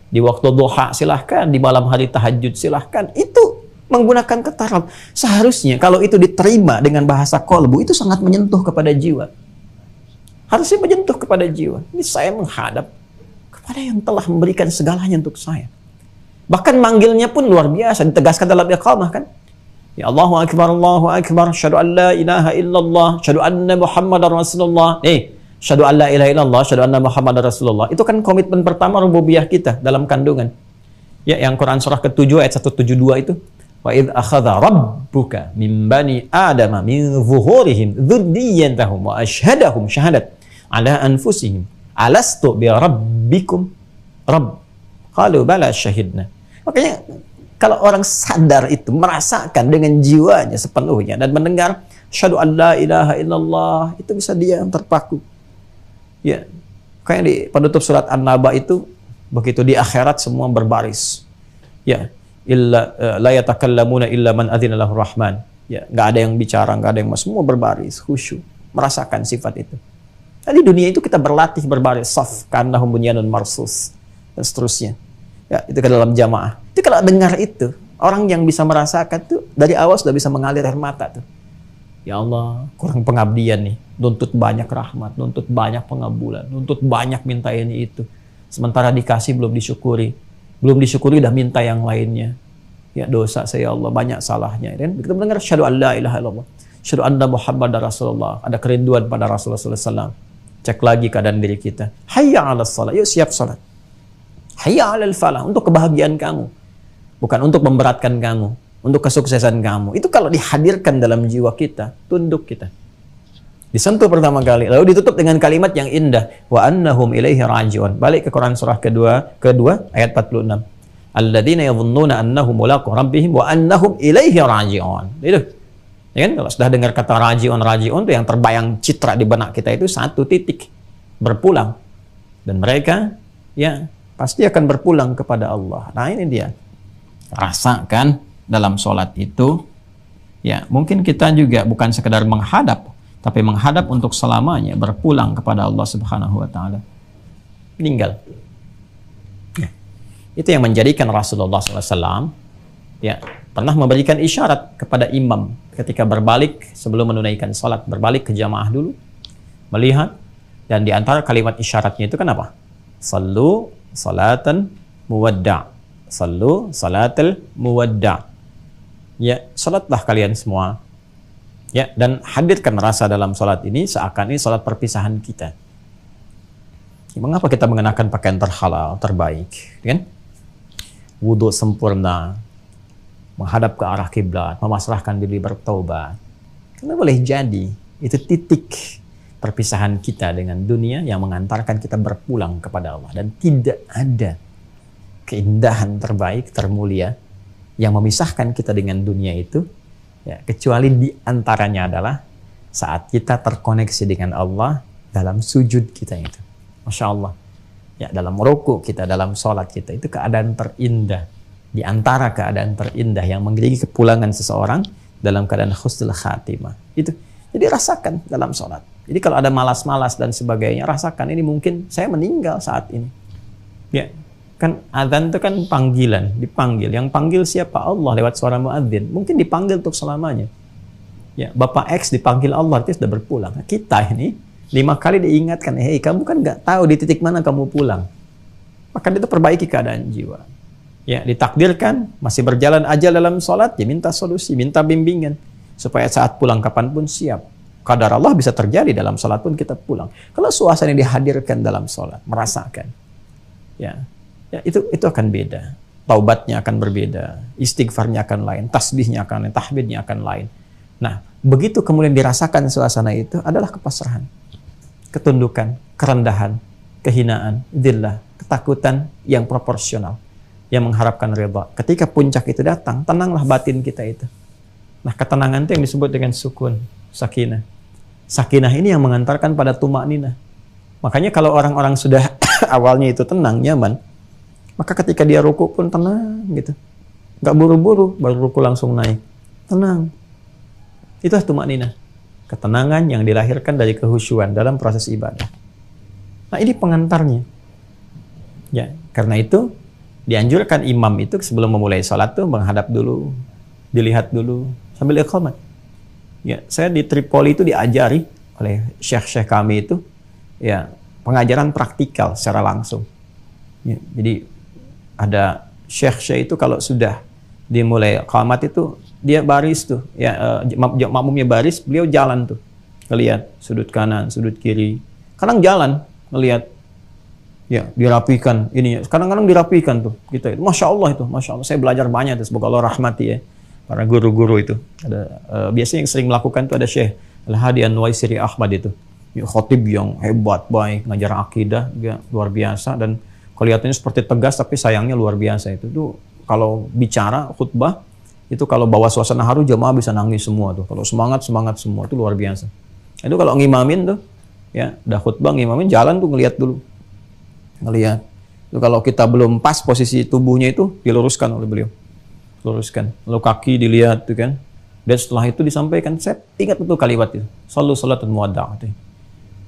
Di waktu duha silahkan, di malam hari tahajud silahkan. Itu Menggunakan kata Rabb. Seharusnya kalau itu diterima dengan bahasa kolbu, itu sangat menyentuh kepada jiwa. Harusnya menyentuh kepada jiwa. Ini saya menghadap kepada yang telah memberikan segalanya untuk saya. Bahkan manggilnya pun luar biasa, ditegaskan dalam iqamah kan. Ya Allahu Akbar, syahadu an la ilaha illallah, syahadu anna Muhammadar Rasulullah. Syahadu an la ilaha illallah, syahadu anna Muhammadar Rasulullah. Itu kan komitmen pertama rububiyah kita dalam kandungan. Ya, yang Quran surah ke-7 ayat 172 itu. Wa idh akhadha rabbuka min bani adama min zuhurihim dzurriyyatahum wa asyhadahum syahadat ala anfusihim alastu bi rabbikum rabb qalu bala syahidna. Makanya kalau orang sadar itu, merasakan dengan jiwanya sepenuhnya dan mendengar syahadu an la ilaha illallah, itu bisa dia yang terpaku. Ya, kayak di penutup surat An-Naba itu, begitu di akhirat semua berbaris. Ya, illa la yatakallamuna illa man adzina lahu rahman. Ya, enggak ada yang bicara, enggak ada yang semua berbaris, khusyuk, merasakan sifat itu. Nah, di dunia itu kita berlatih berbaris saf ka'annahum bunyanun marsus dan seterusnya. Ya, itu ke dalam jamaah. Itu kalau dengar itu, orang yang bisa merasakan tuh dari awal sudah bisa mengalir air mata tuh. Ya Allah, kurang pengabdian nih, nuntut banyak rahmat, nuntut banyak pengabulan, nuntut banyak minta ini itu. Sementara dikasih belum disyukuri. Belum disyukuri udah minta yang lainnya. Ya, dosa saya Allah, banyak salahnya. Dan kita mendengar syahadu an la ilaha illallah, syahadu anna Muhammadar Rasulullah, ada kerinduan pada Rasulullah SAW. Cek lagi keadaan diri kita. Hayya 'alas shalah, yuk siap salat. Hayya 'alal falah, untuk kebahagiaan kamu. Bukan untuk memberatkan kamu, untuk kesuksesan kamu. Itu kalau dihadirkan dalam jiwa kita, tunduk kita. Disentuh pertama kali, lalu ditutup dengan kalimat yang indah, wa annahum ilaihi raji'un. Balik ke Quran surah kedua ayat 46. Alladzina yadhunnuna annahum mulaqu rabbihim wa annahum ilaihi raji'un. Itu. Ya kan, kalau sudah dengar kata raji'un itu yang terbayang citra di benak kita itu satu titik, berpulang. Dan mereka ya pasti akan berpulang kepada Allah. Nah, ini dia. Rasakan dalam sholat itu, ya mungkin kita juga bukan sekedar menghadap, tapi menghadap untuk selamanya, berpulang kepada Allah Subhanahu wa Ta'ala. Meninggal. Ya. Itu yang menjadikan Rasulullah SAW ya, pernah memberikan isyarat kepada imam ketika berbalik sebelum menunaikan salat, berbalik ke jamaah dulu, melihat, dan di antara kalimat isyaratnya itu kan apa? Sallu salatan muwadda'. Sallu salatal muwadda'. Ya, salatlah kalian semua. Ya, dan hadirkan rasa dalam salat ini seakan ini salat perpisahan kita. Ya, mengapa kita mengenakan pakaian terhalal, terbaik, kan? Wudhu sempurna, menghadap ke arah kiblat, memasrahkan diri bertaubat. Karena boleh jadi itu titik perpisahan kita dengan dunia yang mengantarkan kita berpulang kepada Allah, dan tidak ada keindahan terbaik, termulia yang memisahkan kita dengan dunia itu, ya, kecuali di antaranya adalah saat kita terkoneksi dengan Allah dalam sujud kita itu. Masya Allah. Ya, dalam ruku kita, dalam sholat kita, itu keadaan terindah. Di antara keadaan terindah yang mengiringi kepulangan seseorang dalam keadaan husnul khatimah. Itu. Jadi rasakan dalam sholat. Jadi kalau ada malas-malas dan sebagainya, rasakan ini mungkin saya meninggal saat ini. Ya. Kan adzan itu kan panggilan, dipanggil. Yang panggil siapa? Allah lewat suara muadzin. Mungkin dipanggil untuk selamanya. Ya, Bapak X dipanggil Allah, dia sudah berpulang. Nah, kita ini 5 kali diingatkan, hei kamu kan nggak tahu di titik mana kamu pulang. Maka itu perbaiki keadaan jiwa. Ya, ditakdirkan masih berjalan aja dalam sholat, ya minta solusi, minta bimbingan supaya saat pulang kapanpun siap. Qadar Allah bisa terjadi dalam sholat pun kita pulang. Kalau suasana yang dihadirkan dalam sholat, merasakan. Ya. Ya, itu akan beda. Taubatnya akan berbeda, istighfarnya akan lain, tasbihnya akan lain, tahmidnya akan lain. Nah, begitu kemudian dirasakan suasana itu adalah kepasrahan, ketundukan, kerendahan, kehinaan, dzillah, ketakutan yang proporsional, yang mengharapkan ridha. Ketika puncak itu datang, tenanglah batin kita itu. Nah, ketenangan itu yang disebut dengan sukun, sakinah. Sakinah ini yang mengantarkan pada tumakninah. Makanya kalau orang-orang sudah awalnya itu tenang, nyaman, maka ketika dia ruku pun tenang gitu. Nggak buru-buru, baru ruku langsung naik. Tenang. Itulah tumakninah. Ketenangan yang dilahirkan dari kehusyuan dalam proses ibadah. Nah, ini pengantarnya. Ya, karena itu dianjurkan imam itu sebelum memulai sholat tuh menghadap dulu. dilihat dulu sambil iqamat. Ya, saya di Tripoli itu diajari oleh syekh-syekh kami itu ya pengajaran praktikal secara langsung. Ya, jadi ada syekh-syekh itu kalau sudah dimulai iqamat itu dia baris tuh ya, makmumnya baris, beliau jalan tuh ngelihat sudut kanan, sudut kiri. Kadang jalan ngelihat ya dirapikan ini, kadang-kadang dirapikan tuh kita itu. Masya Allah itu, Masya Allah. Saya belajar banyak tuh, semoga Allah rahmati ya para guru-guru itu. Ada biasanya yang sering melakukan itu ada Syekh Al-Hadi An-Nuwaisiri Ahmad itu. Ya, khotib yang hebat, baik, ngajar akidah juga luar biasa, dan kelihatannya seperti tegas tapi sayangnya luar biasa itu. Tuh kalau bicara khutbah itu kalau bawa suasana haru jamaah bisa nangis semua tuh. Kalau semangat semua itu luar biasa. Itu kalau ngimamin tuh ya udah khutbah ngimamin jalan tuh ngelihat dulu. Ngelihat. Itu kalau kita belum pas posisi tubuhnya itu diluruskan oleh beliau. Luruskan. Lalu kaki dilihat tuh kan. Dan setelah itu disampaikan, saya ingat betul kalimat itu. Shallu salatun muwaddah'.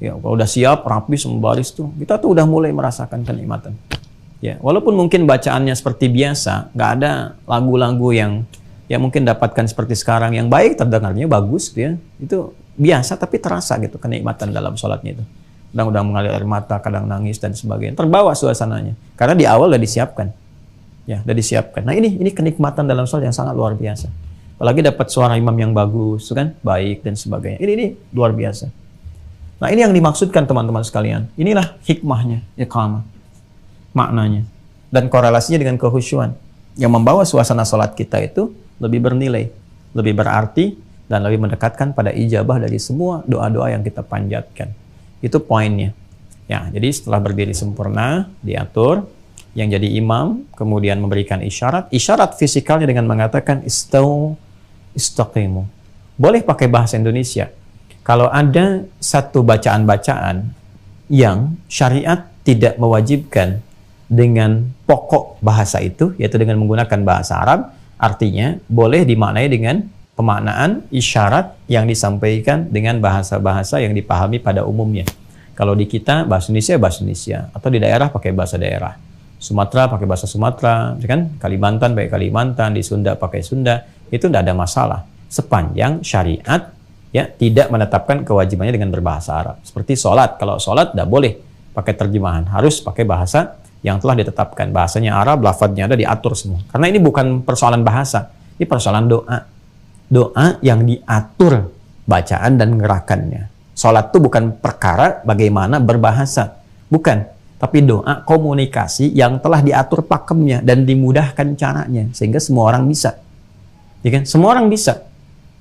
Ya, kalau udah siap, rapi, sembaris tuh, kita tuh udah mulai merasakan kenikmatan. Ya, walaupun mungkin bacaannya seperti biasa, nggak ada lagu-lagu yang mungkin dapatkan seperti sekarang yang baik, terdengarnya bagus gitu ya. Itu biasa tapi terasa gitu kenikmatan dalam sholatnya itu. Kadang udah mengalir air mata, kadang nangis dan sebagainya. Terbawa suasananya. Karena di awal udah disiapkan. Ya, udah disiapkan. Nah, ini kenikmatan dalam sholat yang sangat luar biasa. Apalagi dapat suara imam yang bagus, kan? Baik dan sebagainya. Ini luar biasa. Nah, ini yang dimaksudkan teman-teman sekalian. Inilah hikmahnya iqamah. Maknanya. Dan korelasinya dengan kehusyuan. Yang membawa suasana sholat kita itu lebih bernilai, lebih berarti, dan lebih mendekatkan pada ijabah dari semua doa-doa yang kita panjatkan. Itu poinnya. Ya, jadi setelah berdiri sempurna, diatur, yang jadi imam, kemudian memberikan isyarat. Isyarat fisikalnya dengan mengatakan istau, istaqimu. Boleh pakai bahasa Indonesia. Kalau ada satu bacaan-bacaan yang syariat tidak mewajibkan dengan pokok bahasa itu, yaitu dengan menggunakan bahasa Arab, artinya boleh dimaknai dengan pemaknaan isyarat yang disampaikan dengan bahasa-bahasa yang dipahami pada umumnya. Kalau di kita bahasa Indonesia, atau di daerah pakai bahasa daerah. Sumatera pakai bahasa Sumatera, kan? Kalimantan pakai Kalimantan, di Sunda pakai Sunda, itu tidak ada masalah. Sepanjang syariat ya tidak menetapkan kewajibannya dengan berbahasa Arab. Seperti sholat, kalau sholat tidak boleh pakai terjemahan, harus pakai bahasa yang telah ditetapkan. Bahasanya Arab, lafadznya ada, diatur semua. Karena ini bukan persoalan bahasa, ini persoalan doa. Doa yang diatur bacaan dan gerakannya. Sholat itu bukan perkara bagaimana berbahasa, bukan. Tapi doa komunikasi yang telah diatur pakemnya dan dimudahkan caranya sehingga semua orang bisa. Ya kan? Semua orang bisa.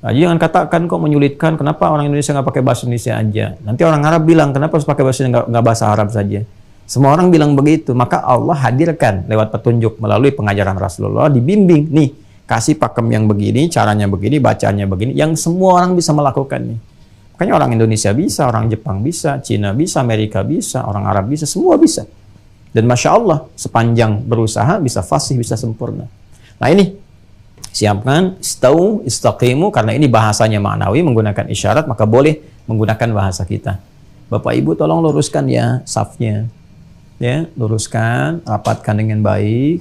Nah, jangan katakan kok menyulitkan, kenapa orang Indonesia nggak pakai bahasa Indonesia aja. Nanti orang Arab bilang, kenapa harus pakai bahasa nggak bahasa Arab saja. Semua orang bilang begitu. Maka Allah hadirkan lewat petunjuk melalui pengajaran Rasulullah, dibimbing. Nih, kasih pakem yang begini, caranya begini, bacaannya begini, yang semua orang bisa melakukannya. Makanya orang Indonesia bisa, orang Jepang bisa, Cina bisa, Amerika bisa, orang Arab bisa, semua bisa. Dan Masya Allah, sepanjang berusaha bisa fasih, bisa sempurna. Nah ini, siapkan, istau, istaqimu, karena ini bahasanya maknawi, menggunakan isyarat, maka boleh menggunakan bahasa kita. Bapak Ibu tolong luruskan ya safnya. Ya, luruskan, rapatkan dengan baik,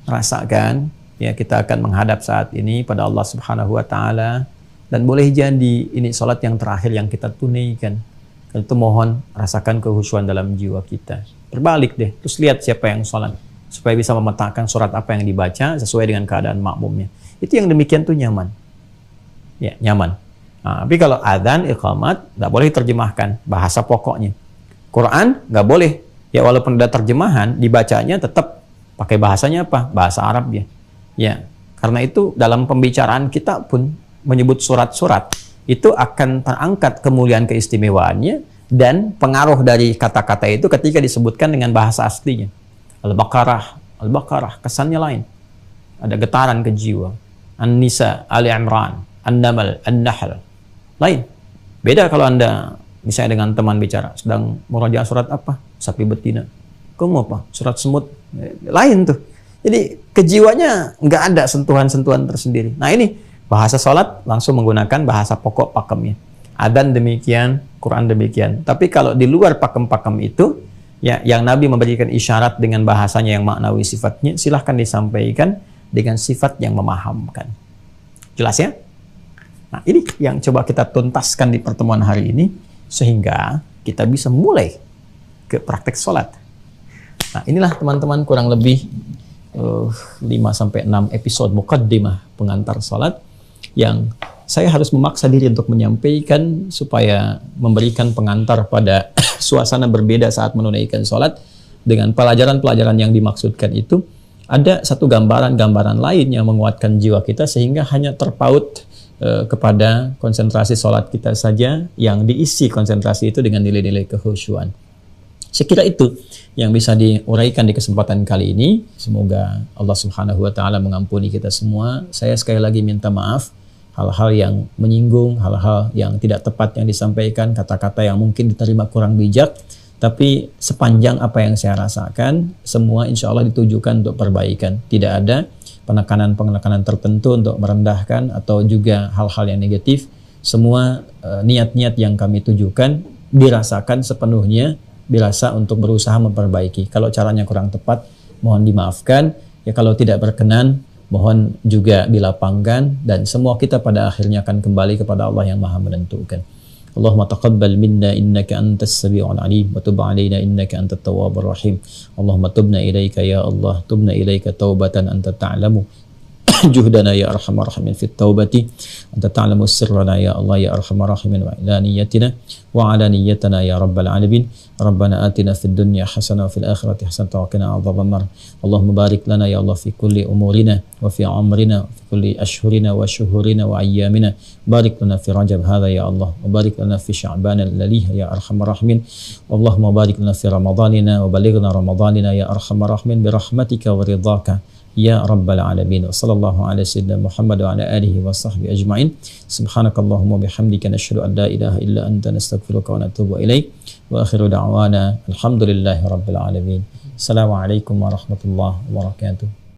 rasakan, ya kita akan menghadap saat ini pada Allah Subhanahu wa Ta'ala. Dan boleh jadi ini sholat yang terakhir yang kita tunaikan. Dan itu mohon rasakan kehusyuan dalam jiwa kita. Berbalik deh, terus lihat siapa yang sholat. Supaya bisa memetakan surat apa yang dibaca sesuai dengan keadaan makmumnya. Itu yang demikian tuh nyaman. Ya, nyaman. Nah, tapi kalau adzan, iqamat, nggak boleh diterjemahkan bahasa pokoknya. Quran nggak boleh. Ya walaupun ada terjemahan, dibacanya tetap pakai bahasanya apa? Bahasa Arab ya. Ya, karena itu dalam pembicaraan kita pun menyebut surat-surat itu akan terangkat kemuliaan keistimewaannya dan pengaruh dari kata-kata itu ketika disebutkan dengan bahasa aslinya. Al-Baqarah, kesannya lain. Ada getaran ke jiwa. An-Nisa, Ali Imran, An-Namal, An-Nahl. Lain. Beda kalau Anda misalnya dengan teman bicara, sedang murajaah surat apa? Sapi betina. Kamu apa? Surat semut. Lain tuh. Jadi kejiwanya nggak ada sentuhan-sentuhan tersendiri. Nah ini bahasa sholat langsung menggunakan bahasa pokok pakemnya. Adzan demikian, Quran demikian. Tapi kalau di luar pakem-pakem itu, ya yang Nabi memberikan isyarat dengan bahasanya yang maknawi sifatnya, silahkan disampaikan dengan sifat yang memahamkan. Jelas ya? Nah, ini yang coba kita tuntaskan di pertemuan hari ini, sehingga kita bisa mulai ke praktek sholat. Nah, inilah teman-teman kurang lebih 5-6 episode muqaddimah pengantar sholat yang saya harus memaksa diri untuk menyampaikan supaya memberikan pengantar pada suasana berbeda saat menunaikan sholat. Dengan pelajaran-pelajaran yang dimaksudkan itu, ada satu gambaran-gambaran lain yang menguatkan jiwa kita sehingga hanya terpaut kepada konsentrasi sholat kita saja yang diisi konsentrasi itu dengan nilai-nilai kekhusyuan. Saya kira itu yang bisa diuraikan di kesempatan kali ini. Semoga Allah Subhanahu wa Ta'ala mengampuni kita semua. Saya sekali lagi minta maaf hal-hal yang menyinggung, hal-hal yang tidak tepat yang disampaikan, kata-kata yang mungkin diterima kurang bijak. Tapi sepanjang apa yang saya rasakan, semua insya Allah ditujukan untuk perbaikan. Tidak ada penekanan-penekanan tertentu untuk merendahkan atau juga hal-hal yang negatif. Semua niat-niat yang kami tujukan dirasakan sepenuhnya, dirasa untuk berusaha memperbaiki. Kalau caranya kurang tepat, mohon dimaafkan. Ya kalau tidak berkenan, mohon juga dilapangkan. Dan semua kita pada akhirnya akan kembali kepada Allah yang Maha menentukan. Allahumma taqabbal minna innaka antas sami'ul alim wa tub 'alaina innaka antat tawwabur rahim. Allahumma tubna ilaika ya Allah, tubna ilaika taubatan anta ta'lamu juhdana ya arhamar rahimin fit taubati anta ta'lamu sirrana ya Allah ya arhamar rahimin wa ilaniyatina wa alaniyatana ya rabbal alamin. Rabbana atina fid dunya hasanah wa fil akhirati hasanah wa qina adzabannar. Allahumma barik lana ya Allah fi kulli umurina wa fi amrina wa fi kulli ashhurina wa shuhurina wa ayyamina. Barik lana fi Rajab hadha ya Allah wa barik lana fi Sya'ban alladhi ya arhamar rahimin. Allahumma barik lana fi Ramadanina wa balighna Ramadanina ya arhamar rahimin bi rahmatika wa ridhaka ya rabbal alamin. Wa sallallahu ala sayyidina Muhammad wa ala alihi wa sahbihi ajma'in. Subhanakallahumma bihamdika nashhadu an la ilaha illa anta nastaghfiruka wa natubu ilaik. Wa akhiru da'wana alhamdulillahi rabbil alamin. Assalamualaikum warahmatullahi wabarakatuh.